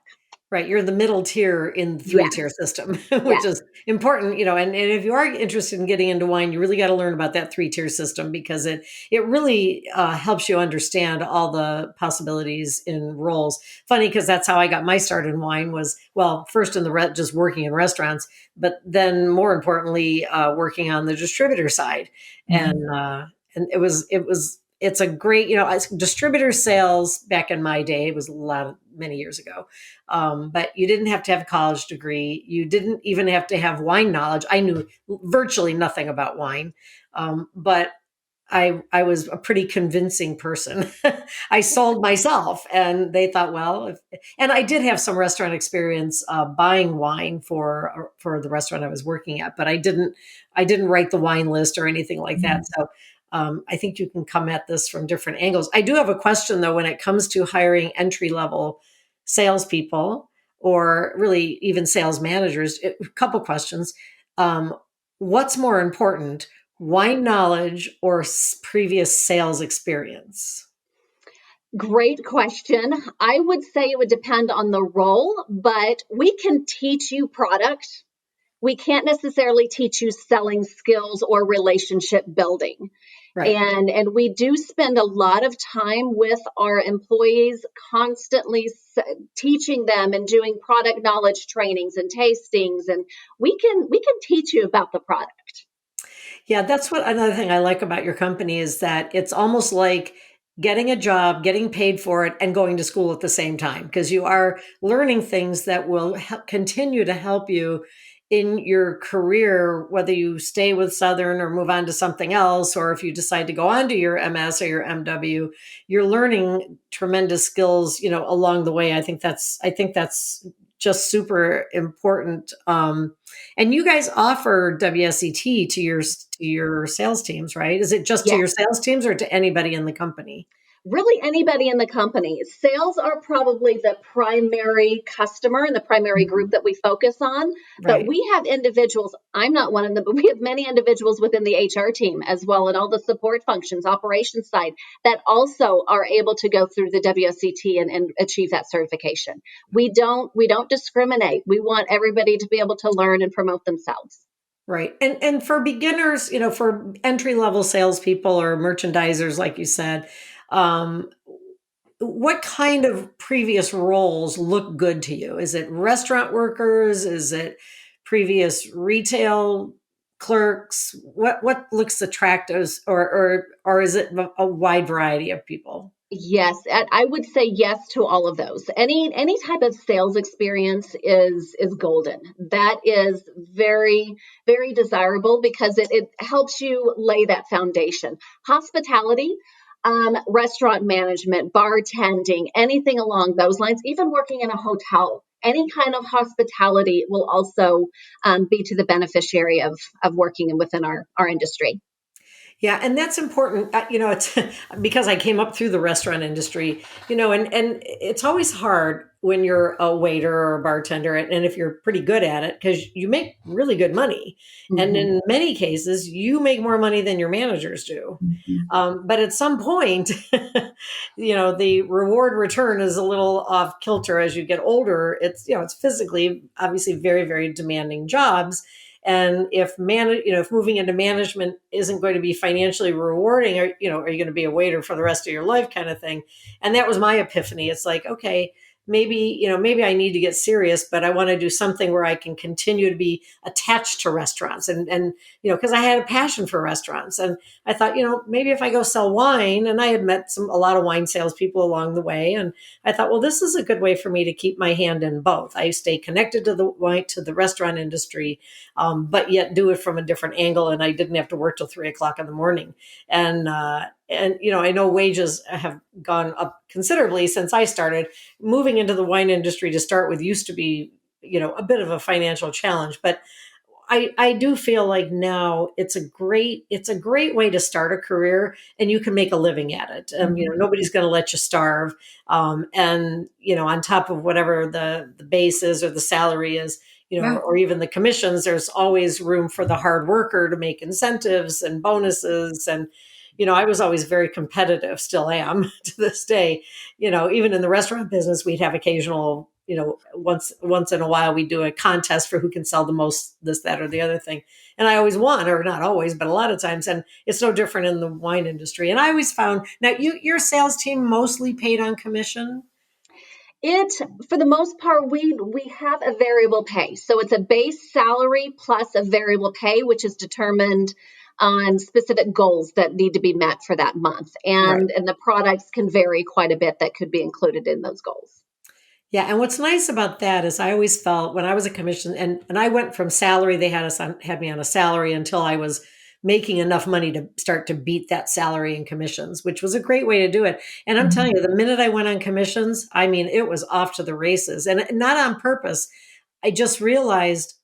[SPEAKER 1] Right. You're the middle tier in the three-tier
[SPEAKER 3] Yes,
[SPEAKER 1] system, which
[SPEAKER 3] yes.
[SPEAKER 1] is important, and if you are interested in getting into wine, you really got to learn about that three-tier system because it really helps you understand all the possibilities in roles. Funny because that's how I got my start in wine was, well, first in the just working in restaurants, but then more importantly, working on the distributor side.
[SPEAKER 3] Mhm.
[SPEAKER 1] And it's a great, distributor sales back in my day, it was many years ago. But you didn't have to have a college degree. You didn't even have to have wine knowledge. I knew virtually nothing about wine, but I was a pretty convincing person. I sold myself, and they thought, well, and I did have some restaurant experience buying wine for the restaurant I was working at, but I didn't write the wine list or anything like that. So I think you can come at this from different angles. I do have a question though when it comes to hiring entry level salespeople or really even sales managers. A couple questions. Um, what's more important? Wine knowledge or previous sales experience?
[SPEAKER 3] Great question. I would say it would depend on the role, but we can teach you product. We can't necessarily teach you selling skills or relationship building.
[SPEAKER 1] Right.
[SPEAKER 3] And we do spend a lot of time with our employees constantly teaching them and doing product knowledge trainings and tastings, and we can teach you about the product.
[SPEAKER 1] Yeah, that's what another thing I like about your company is that it's almost like getting a job, getting paid for it, and going to school at the same time because you are learning things that will continue to help you in your career, whether you stay with Southern or move on to something else, or if you decide to go on to your MS or your MW, you're learning tremendous skills, along the way. I think that's just super important. And you guys offer WSET to your sales teams, right? Is it just to
[SPEAKER 3] Yes.
[SPEAKER 1] your sales teams or to anybody in the company?
[SPEAKER 3] Really anybody in the company. Sales are probably the primary customer and the primary group
[SPEAKER 1] Mhm.
[SPEAKER 3] that we focus on. But
[SPEAKER 1] Right,
[SPEAKER 3] we have individuals, I'm not one of them, but we have many individuals within the HR team as well and all the support functions, operations side, that also are able to go through the WSET and achieve that certification. We don't discriminate. We want everybody to be able to learn and promote themselves.
[SPEAKER 1] right. And for beginners, for entry level salespeople or merchandisers, like you said, um, what kind of previous roles look good to you? Is it restaurant workers? Is it previous retail clerks? What looks attractive, or is it a wide variety of people?
[SPEAKER 3] Yes, and I would say yes to all of those. Any type of sales experience is golden. That is very very desirable because it helps you lay that foundation. Hospitality, restaurant management, bartending, anything along those lines, even working in a hotel. Any kind of hospitality will also be to the beneficiary of working within our industry.
[SPEAKER 1] Yeah, and that's important. It's because I came up through the restaurant industry, and it's always hard when you're a waiter or a bartender, and if you're pretty good at it, because you make really good money, and
[SPEAKER 3] Mhm.
[SPEAKER 1] in many cases, you make more money than your managers do.
[SPEAKER 3] Mhm.
[SPEAKER 1] But at some point, the reward return is a little off kilter as you get older. It's physically, obviously, very, very demanding jobs. And if moving into management isn't going to be financially rewarding, or are you going to be a waiter for the rest of your life, kind of thing? And that was my epiphany. It's like, okay, maybe I need to get serious, but I want to do something where I can continue to be attached to restaurants, and because I had a passion for restaurants, and I thought, maybe if I go sell wine, and I had met a lot of wine salespeople along the way, and I thought, well, this is a good way for me to keep my hand in both. I stay connected to the restaurant industry, but yet do it from a different angle. And I didn't have to work till 3 o'clock in the morning. And I know wages have gone up considerably since I started. Moving into the wine industry to start with used to be, a bit of a financial challenge, but I do feel like now it's a great way to start a career and you can make a living at it. Nobody's going to let you starve. And on top of whatever the base is or the salary is,
[SPEAKER 2] Yeah.
[SPEAKER 1] or even the commissions, there's always room for the hard worker to make incentives and bonuses. And I was always very competitive, still am to this day. Even in the restaurant business, we'd have occasional once in a while we do a contest for who can sell the most, this, that, or the other thing. And I always won, or not always, but a lot of times. And it's no different in the wine industry. And I always found, now your sales team mostly paid on commission.
[SPEAKER 3] It, for the most part, we have a variable pay. So it's a base salary plus a variable pay, which is determined on specific goals that need to be met for that month.
[SPEAKER 1] Right.
[SPEAKER 3] And the products can vary quite a bit that could be included in those goals.
[SPEAKER 1] Yeah. And what's nice about that is I always felt when I was a commission, and I went from salary, they had me on a salary until I was making enough money to start to beat that salary in commissions, which was a great way to do it. And I'm telling you, the minute I went on commissions, I mean, it was off to the races, and not on purpose. I just realized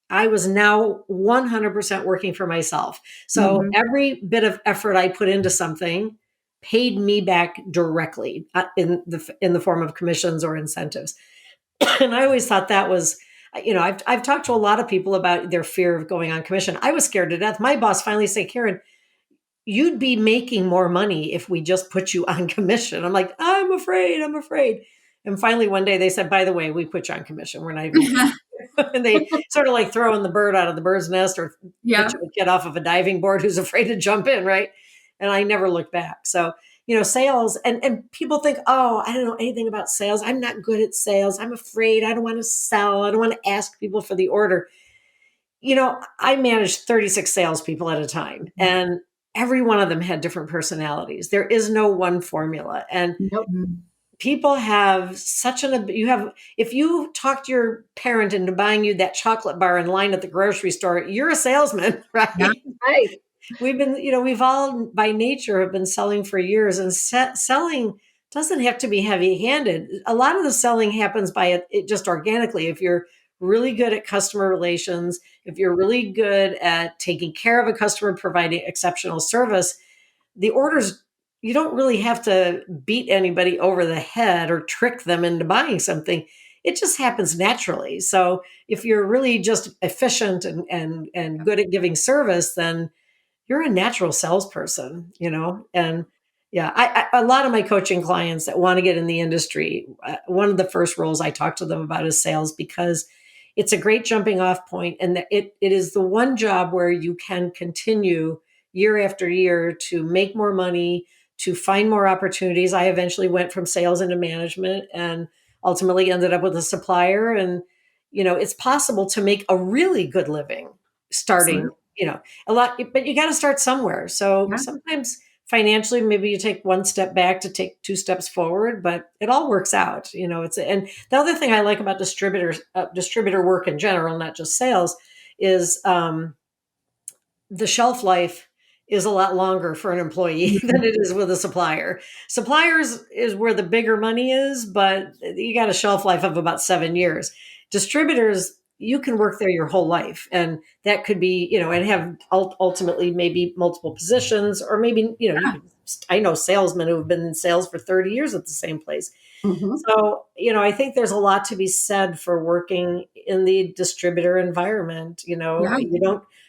[SPEAKER 1] I was now 100% working for myself. So
[SPEAKER 2] Mhm.
[SPEAKER 1] every bit of effort I put into something paid me back directly in the form of commissions or incentives. And I always thought that was, I've talked to a lot of people about their fear of going on commission. I was scared to death. My boss finally said, Karen, you'd be making more money if we just put you on commission. I'm like, I'm afraid. And finally, one day they said, by the way, we put you on commission. We're not even paying you. And they sort of like throwing the bird out of the bird's nest, or
[SPEAKER 2] Yeah.
[SPEAKER 1] pitching a kid off of a diving board who's afraid to jump in, right? And I never looked back. So, sales, and people think, oh, I don't know anything about sales. I'm not good at sales. I'm afraid. I don't want to sell. I don't want to ask people for the order. I managed 36 salespeople at a time, and every one of them had different personalities. There is no one formula. And
[SPEAKER 3] Nope.
[SPEAKER 1] people have if you talk to your parent into buying you that chocolate bar in line at the grocery store, you're a salesman, right?
[SPEAKER 2] Yeah.
[SPEAKER 3] Right.
[SPEAKER 1] We've all by nature have been selling for years, and selling doesn't have to be heavy handed. A lot of the selling happens by it just organically. If you're really good at customer relations, if you're really good at taking care of a customer, providing exceptional service, the orders, you don't really have to beat anybody over the head or trick them into buying something. It just happens naturally. So if you're really just efficient and good at giving service, then you're a natural salesperson, and yeah, a lot of my coaching clients that want to get in the industry, one of the first roles I talk to them about is sales, because it's a great jumping off point, and it is the one job where you can continue year after year to make more money, to find more opportunities. I eventually went from sales into management, and ultimately ended up with a supplier. And it's possible to make a really good living starting,
[SPEAKER 2] Absolutely.
[SPEAKER 1] a lot, but you got to start somewhere. So
[SPEAKER 2] Yeah.
[SPEAKER 1] sometimes financially, maybe you take one step back to take two steps forward, but it all works out. And the other thing I like about distributor work in general, not just sales, is the shelf life is a lot longer for an employee than it is with a supplier. Suppliers is where the bigger money is, but you got a shelf life of about 7 years. Distributors, you can work there your whole life. And that could be, and have ultimately maybe multiple positions, or maybe, I know salesmen who have been in sales for 30 years at the same place.
[SPEAKER 3] Mhm.
[SPEAKER 1] So, I think there's a lot to be said for working in the distributor environment.
[SPEAKER 2] Yeah.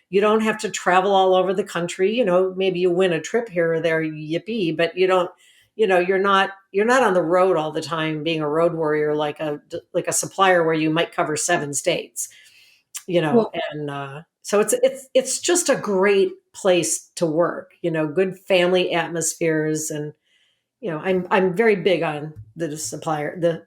[SPEAKER 1] You don't have to travel all over the country. Maybe you win a trip here or there, yippee, but you don't, you're not on the road all the time being a road warrior like a supplier where you might cover 7 states,
[SPEAKER 2] Well,
[SPEAKER 1] and so it's just a great place to work, good family atmospheres. And I'm very big on the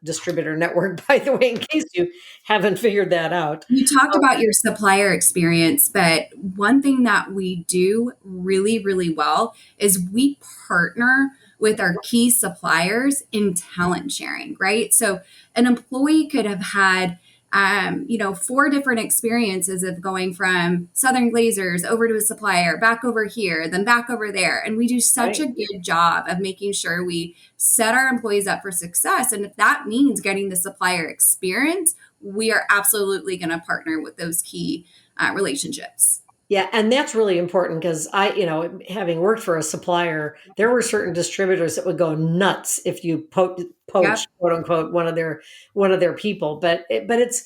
[SPEAKER 1] distributor network, by the way, in case you haven't figured that out.
[SPEAKER 2] you talked
[SPEAKER 1] Um,
[SPEAKER 2] about your supplier experience, but one thing that we do really, really well is we partner with our key suppliers in talent sharing, right? So an employee could have had 4 different experiences of going from Southern Glazers over to a supplier, back over here, then back over there. And we do such
[SPEAKER 1] right.
[SPEAKER 2] a good job of making sure we set our employees up for success. And if that means getting the supplier experience, we are absolutely going to partner with those key relationships.
[SPEAKER 1] Yeah, and that's really important because having worked for a supplier, there were certain distributors that would go nuts if you
[SPEAKER 2] Yep.
[SPEAKER 1] poach, quote unquote, one of their people. But it's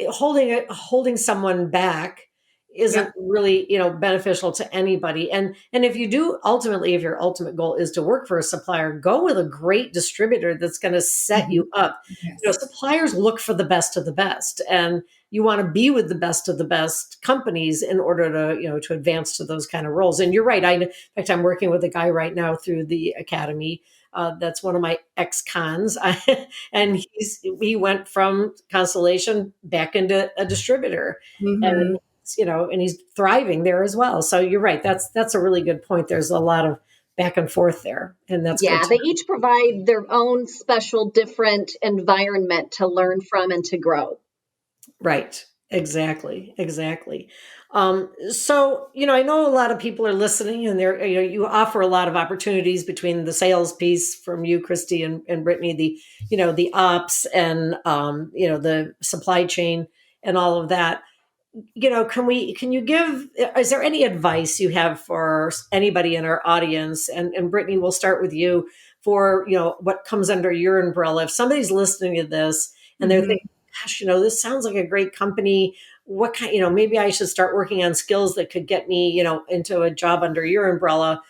[SPEAKER 1] holding someone back isn't really, beneficial to anybody. And if you do, ultimately, if your ultimate goal is to work for a supplier, go with a great distributor that's going to set
[SPEAKER 2] Mhm.
[SPEAKER 1] you up.
[SPEAKER 2] Yes.
[SPEAKER 1] Suppliers look for the best of the best, and you want to be with the best of the best companies in order to, to advance to those kind of roles. And you're right. In fact, I'm working with a guy right now through the academy. That's one of my ex-cons. And he went from Constellation back into a distributor.
[SPEAKER 2] Mhm.
[SPEAKER 1] And and he's thriving there as well. So you're right. That's a really good point. There's a lot of back and forth there, and that's good
[SPEAKER 3] Yeah,
[SPEAKER 1] to
[SPEAKER 3] they each provide their own special, different environment to learn from and to grow.
[SPEAKER 1] Right. Exactly. Exactly. So, I know a lot of people are listening, and you offer a lot of opportunities between the sales piece from you, Kristi, and Brittany, the ops and, the supply chain and all of that. Can you give, is there any advice you have for anybody in our audience? And Brittany, we'll start with you for, what comes under your umbrella. If somebody's listening to this and they're
[SPEAKER 2] Mhm.
[SPEAKER 1] thinking, gosh, this sounds like a great company. What kind, maybe I should start working on skills that could get me, into a job under your umbrella.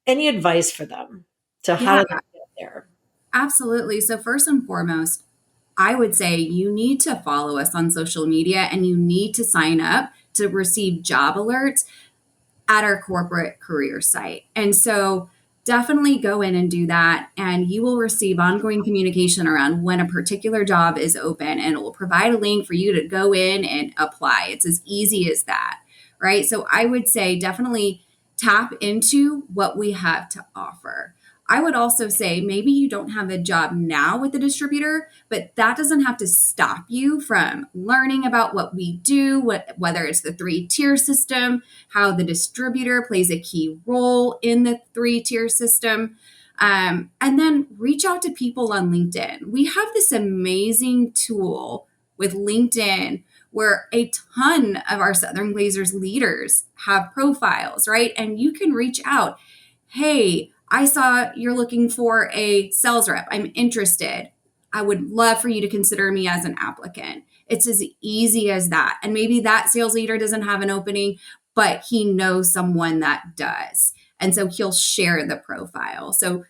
[SPEAKER 1] Any advice for them to how
[SPEAKER 2] Yeah,
[SPEAKER 1] to get there?
[SPEAKER 2] absolutely. So first and foremost, I would say you need to follow us on social media and you need to sign up to receive job alerts at our corporate career site. And so definitely go in and do that. And you will receive ongoing communication around when a particular job is open, and it will provide a link for you to go in and apply. It's as easy as that, right? So I would say definitely tap into what we have to offer. I would also say maybe you don't have a job now with the distributor, but that doesn't have to stop you from learning about what we do, whether it's the 3-tier system, how the distributor plays a key role in the 3-tier system. And then reach out to people on LinkedIn. We have this amazing tool with LinkedIn where a ton of our Southern Glazers leaders have profiles, right? And you can reach out. Hey, I saw you're looking for a sales rep. I'm interested. I would love for you to consider me as an applicant. It's as easy as that. And maybe that sales leader doesn't have an opening, but he knows someone that does. And so he'll share the profile. So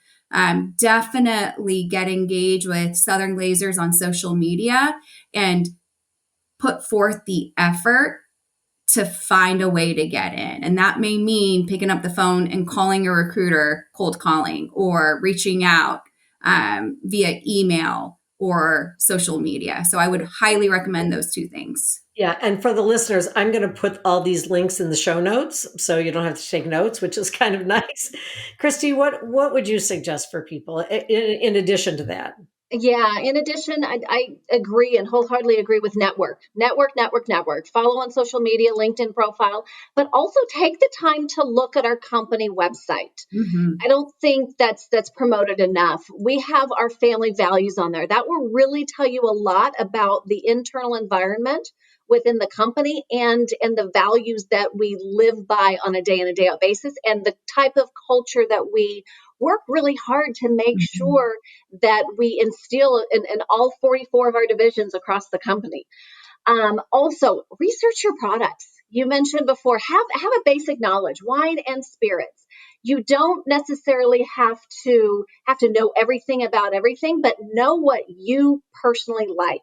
[SPEAKER 2] definitely get engaged with Southern Glazers on social media and put forth the effort to find a way to get in. And that may mean picking up the phone and calling a recruiter, cold calling, or reaching out via email or social media. So I would highly recommend those two things.
[SPEAKER 1] Yeah, and for the listeners, I'm going to put all these links in the show notes, so you don't have to take notes, which is kind of nice. Kristi, what would you suggest for people in addition to that?
[SPEAKER 3] Yeah. In addition, I agree and wholeheartedly agree with network. Follow on social media, LinkedIn profile, but also take the time to look at our company website.
[SPEAKER 2] Mm-hmm.
[SPEAKER 3] I don't think that's promoted enough. We have our family values on there. That will really tell you a lot about the internal environment within the company and the values that we live by on a day in and day out basis, and the type of culture that we work really hard to make
[SPEAKER 2] Mm-hmm.
[SPEAKER 3] sure that we instill in all 44 of our divisions across the company. Also, research your products. You mentioned before, have a basic knowledge, wine and spirits. You don't necessarily have to know everything about everything, but know what you personally like.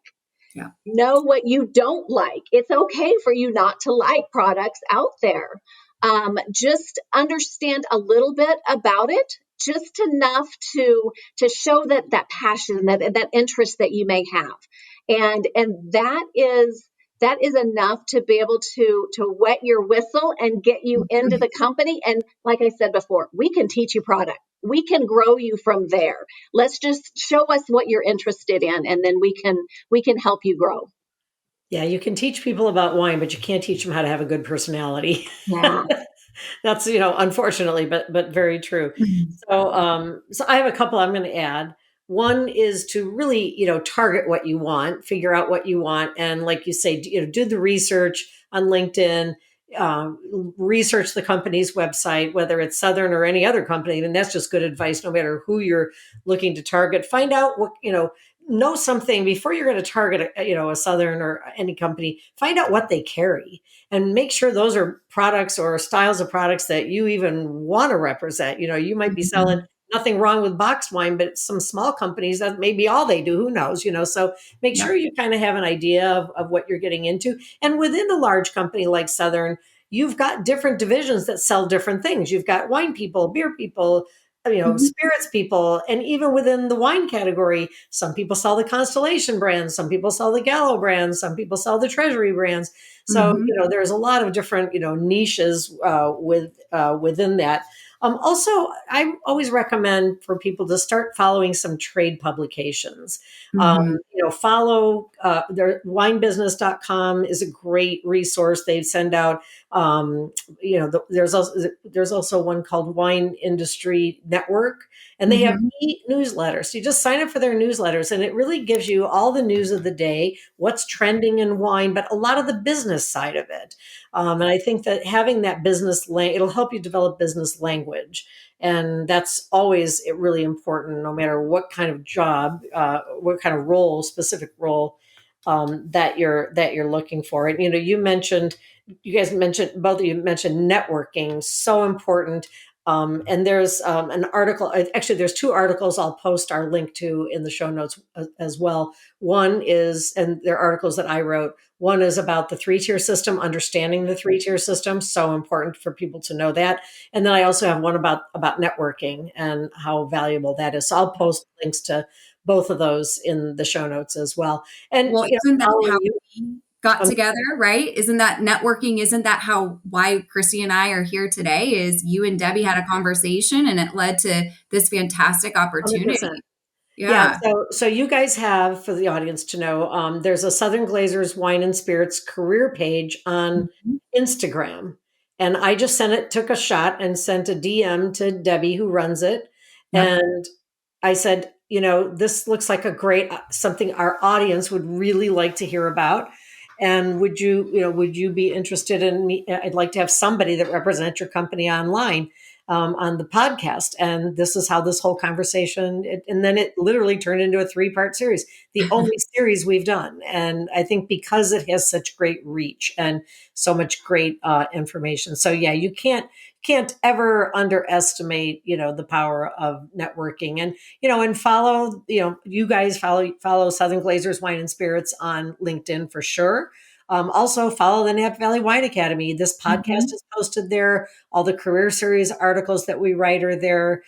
[SPEAKER 2] Yeah.
[SPEAKER 3] Know what you don't like. It's okay for you not to like products out there. Just understand a little bit about it, just enough to show that passion, that interest that you may have, and that is enough to be able to wet your whistle and get you into the company. And like I said before, we can teach you product. We can grow you from there. Let's just show us what you're interested in, and then we can help you grow.
[SPEAKER 1] Yeah, you can teach people about wine, but you can't teach them how to have a good personality.
[SPEAKER 3] Yeah.
[SPEAKER 1] That's, unfortunately, but very true.
[SPEAKER 2] Mhm.
[SPEAKER 1] So I have a couple I'm going to add. One is to really, target what you want, figure out what you want, and like you say, do the research on LinkedIn, research the company's website, whether it's Southern or any other company. And that's just good advice, no matter who you're looking to target. Find out what, know something before you're going to target a Southern or any company. Find out what they carry and make sure those are products or styles of products that you even want to represent. You might be selling,
[SPEAKER 2] Mhm.
[SPEAKER 1] nothing wrong with boxed wine, but some small companies, that may be all they do. Who knows? So make
[SPEAKER 2] Yep.
[SPEAKER 1] sure you kind of have an idea of what you're getting into. And within a large company like Southern, you've got different divisions that sell different things. You've got wine people, beer people,
[SPEAKER 2] Mhm.
[SPEAKER 1] spirits people. And even within the wine category, some people sell the Constellation brands, some people sell the Gallo brands, some people sell the Treasury brands. So,
[SPEAKER 2] Mhm.
[SPEAKER 1] there's a lot of different, niches within that. Also, I always recommend for people to start following some trade publications. Um,
[SPEAKER 2] Mhm.
[SPEAKER 1] Follow their winebusiness.com is a great resource. They send out there's also one called Wine Industry Network, and they have
[SPEAKER 2] Mhm.
[SPEAKER 1] newsletters. So you just sign up for their newsletters, and it really gives you all the news of the day, what's trending in wine, but a lot of the business side of it. And I think that having that it'll help you develop business language. And that's always really important, no matter what kind of job, what kind of specific role that you're looking for. And both of you mentioned networking, so important. And there's an article, actually, there's two articles I'll post our link to in the show notes as well. One is, and they're articles that I wrote. One is about the three-tier system, understanding the three-tier system, so important for people to know that. And then I also have one about networking and how valuable that is. So I'll post links to both of those in the show notes as well. And
[SPEAKER 2] Well, isn't that how
[SPEAKER 1] following you.
[SPEAKER 2] we got together, right? Isn't that networking? Isn't that why Kristi and I are here today? Is you and Debbie had a conversation and it led to this fantastic
[SPEAKER 1] 100%.
[SPEAKER 2] opportunity.
[SPEAKER 1] Yeah,
[SPEAKER 2] Yeah.
[SPEAKER 1] so you guys have, for the audience to know, there's a Southern Glazers Wine and Spirits career page on
[SPEAKER 2] Mhm.
[SPEAKER 1] Instagram. And I just took a shot and sent a DM to Debbie, who runs it.
[SPEAKER 2] Yep.
[SPEAKER 1] And I said, this looks like a great something our audience would really like to hear about. And would you be interested in me? I'd like to have somebody that represents your company online on the podcast. And this is how this whole conversation, and then it literally turned into a 3-part series, the only series we've done. And I think because it has such great reach and so much great information. So yeah, you can't ever underestimate, the power of networking. And follow, you guys follow Southern Glazers Wine and Spirits on LinkedIn for sure. Also follow the Napa Valley Wine Academy. This podcast
[SPEAKER 2] Mhm.
[SPEAKER 1] is posted there. All the career series articles that we write are there.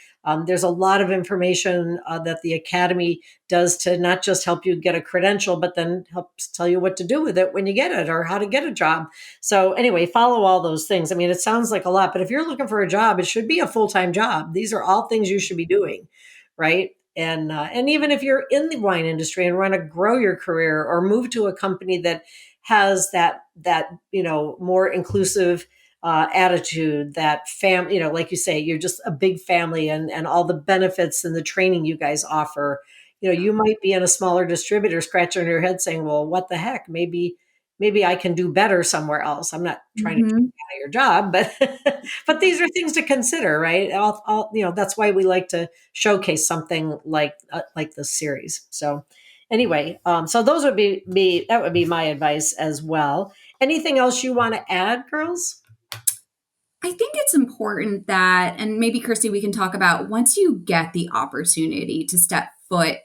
[SPEAKER 1] There's a lot of information that the Academy does to not just help you get a credential, but then helps tell you what to do with it when you get it or how to get a job. So anyway, follow all those things. I mean, it sounds like a lot, but if you're looking for a job, it should be a full-time job. These are all things you should be doing, right? And even if you're in the wine industry and want to grow your career or move to a company that has that more inclusive attitude, that like you say, you're just a big family, and all the benefits and the training you guys offer. You might be in a smaller distributor scratching your head saying, well, what the heck, maybe I can do better somewhere else. I'm not trying to
[SPEAKER 2] Mhm.
[SPEAKER 1] out of your job, but but these are things to consider, right? That's why we like to showcase something like this series. So anyway, so those would be my advice as well. Anything else you want to add, girls?
[SPEAKER 2] I think it's important that, and maybe Kristi, we can talk about once you get the opportunity to step foot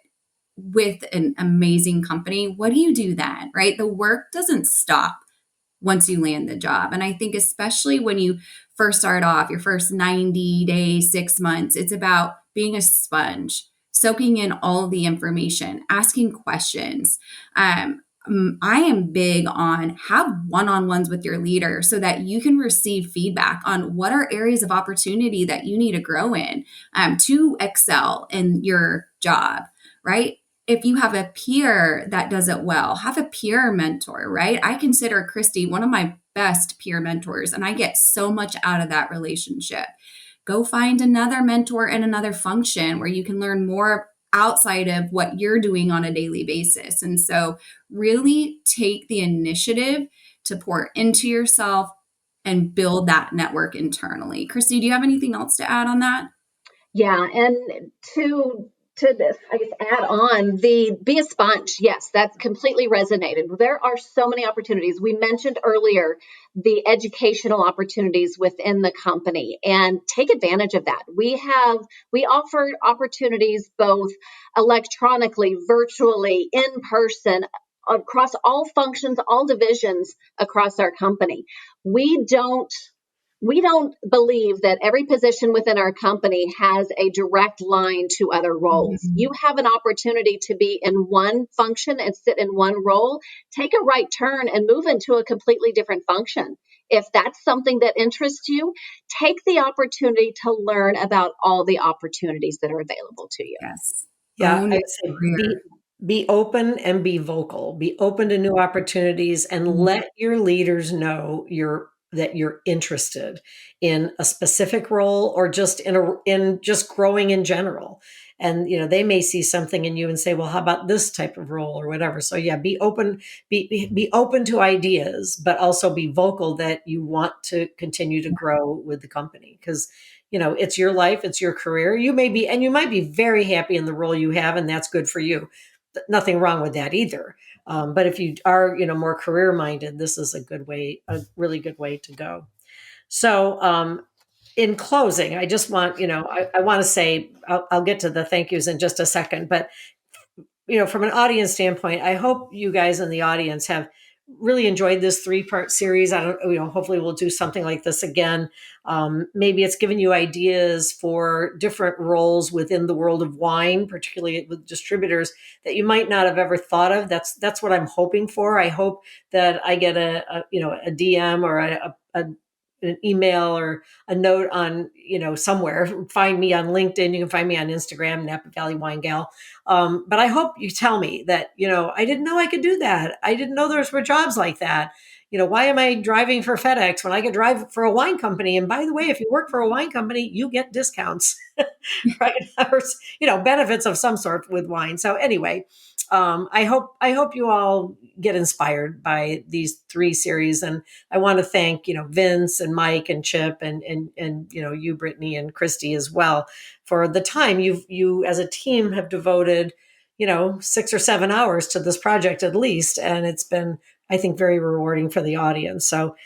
[SPEAKER 2] with an amazing company, what do you do then, right? The work doesn't stop once you land the job. And I think, especially when you first start off, your first 90 days, 6 months, it's about being a sponge, soaking in all of the information, asking questions. I am big on have one-on-ones with your leader so that you can receive feedback on what are areas of opportunity that you need to grow in to excel in your job, right? If you have a peer that does it well, have a peer mentor, right? I consider Kristi one of my best peer mentors, and I get so much out of that relationship. Go find another mentor in another function where you can learn more outside of what you're doing on a daily basis. And so, really take the initiative to pour into yourself and build that network internally. Kristi, do you have anything else to add on that?
[SPEAKER 3] Yeah, and to I guess, add on the be a sponge. Yes, that's completely resonated. There are so many opportunities. We mentioned earlier the educational opportunities within the company, and take advantage of that. We offer opportunities both electronically, virtually, in person, across all functions, all divisions across our company. We don't we don't believe that every position within our company has a direct line to other roles. You have an opportunity to be in one function and sit in one role, take a right turn and move into a completely different function. If that's something that interests you, take the opportunity to learn about all the opportunities that are available to you.
[SPEAKER 2] Yes.
[SPEAKER 1] Yeah,
[SPEAKER 2] Own
[SPEAKER 1] I
[SPEAKER 2] your
[SPEAKER 1] would say
[SPEAKER 2] career.
[SPEAKER 1] be open and be vocal. Be open to new opportunities and let your leaders know that you're interested in a specific role or just in just growing in general. And they may see something in you and say, "Well, how about this type of role or whatever?" So yeah, be open, be open to ideas, but also be vocal that you want to continue to grow with the company because it's your life, it's your career. You might be very happy in the role you have, and that's good for you. Nothing wrong with that either. But if you are, more career minded, this is a really good way to go. So, in closing, I just want, I want to say, I'll get to the thank yous in just a second, but from an audience standpoint, I hope you guys in the audience have really enjoyed this 3-part series. I don't, hopefully we'll do something like this again. Maybe it's given you ideas for different roles within the world of wine, particularly with distributors that you might not have ever thought of. That's what I'm hoping for. I hope that I get a DM or an email or a note on, somewhere. Find me on LinkedIn. You can find me on Instagram, Napa Valley Wine Gal. But I hope you tell me that, I didn't know I could do that. I didn't know there were jobs like that. Why am I driving for FedEx when I could drive for a wine company? And by the way, if you work for a wine company, you get discounts, right? Or, benefits of some sort with wine. So anyway, I hope you all get inspired by these 3 series. And I want to thank, Vince and Mike and Chip and you, Brittany and Kristi as well for the time you as a team have devoted, 6 or 7 hours to this project at least. And it's been, I think, very rewarding for the audience. So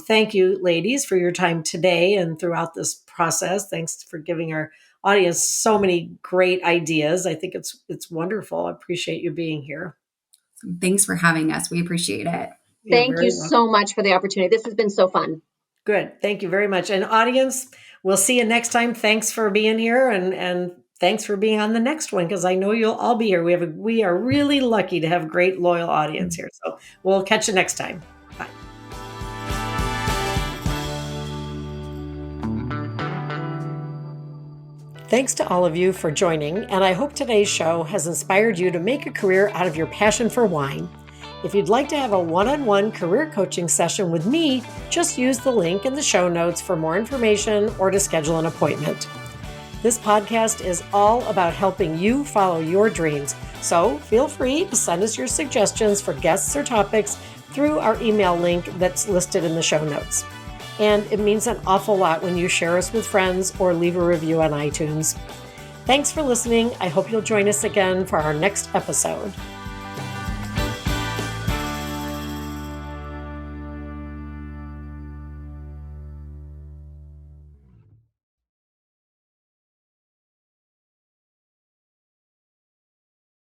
[SPEAKER 1] thank you, ladies, for your time today and throughout this process. Thanks for giving our audience so many great ideas. I think it's wonderful. I appreciate you being here.
[SPEAKER 2] Thanks for having us. We appreciate it.
[SPEAKER 3] Thank you so much for the opportunity. This has been so fun.
[SPEAKER 1] Good. Thank you very much. And audience, we'll see you next time. Thanks for being here and thanks for being on the next one because I know you'll all be here. We are really lucky to have great loyal audience here. So we'll catch you next time. Bye. Thanks to all of you for joining, and I hope today's show has inspired you to make a career out of your passion for wine. If you'd like to have a one-on-one career coaching session with me, just use the link in the show notes for more information or to schedule an appointment. This podcast is all about helping you follow your dreams, so feel free to send us your suggestions for guests or topics through our email link that's listed in the show notes. And it means an awful lot when you share us with friends or leave a review on iTunes. Thanks for listening. I hope you'll join us again for our next episode.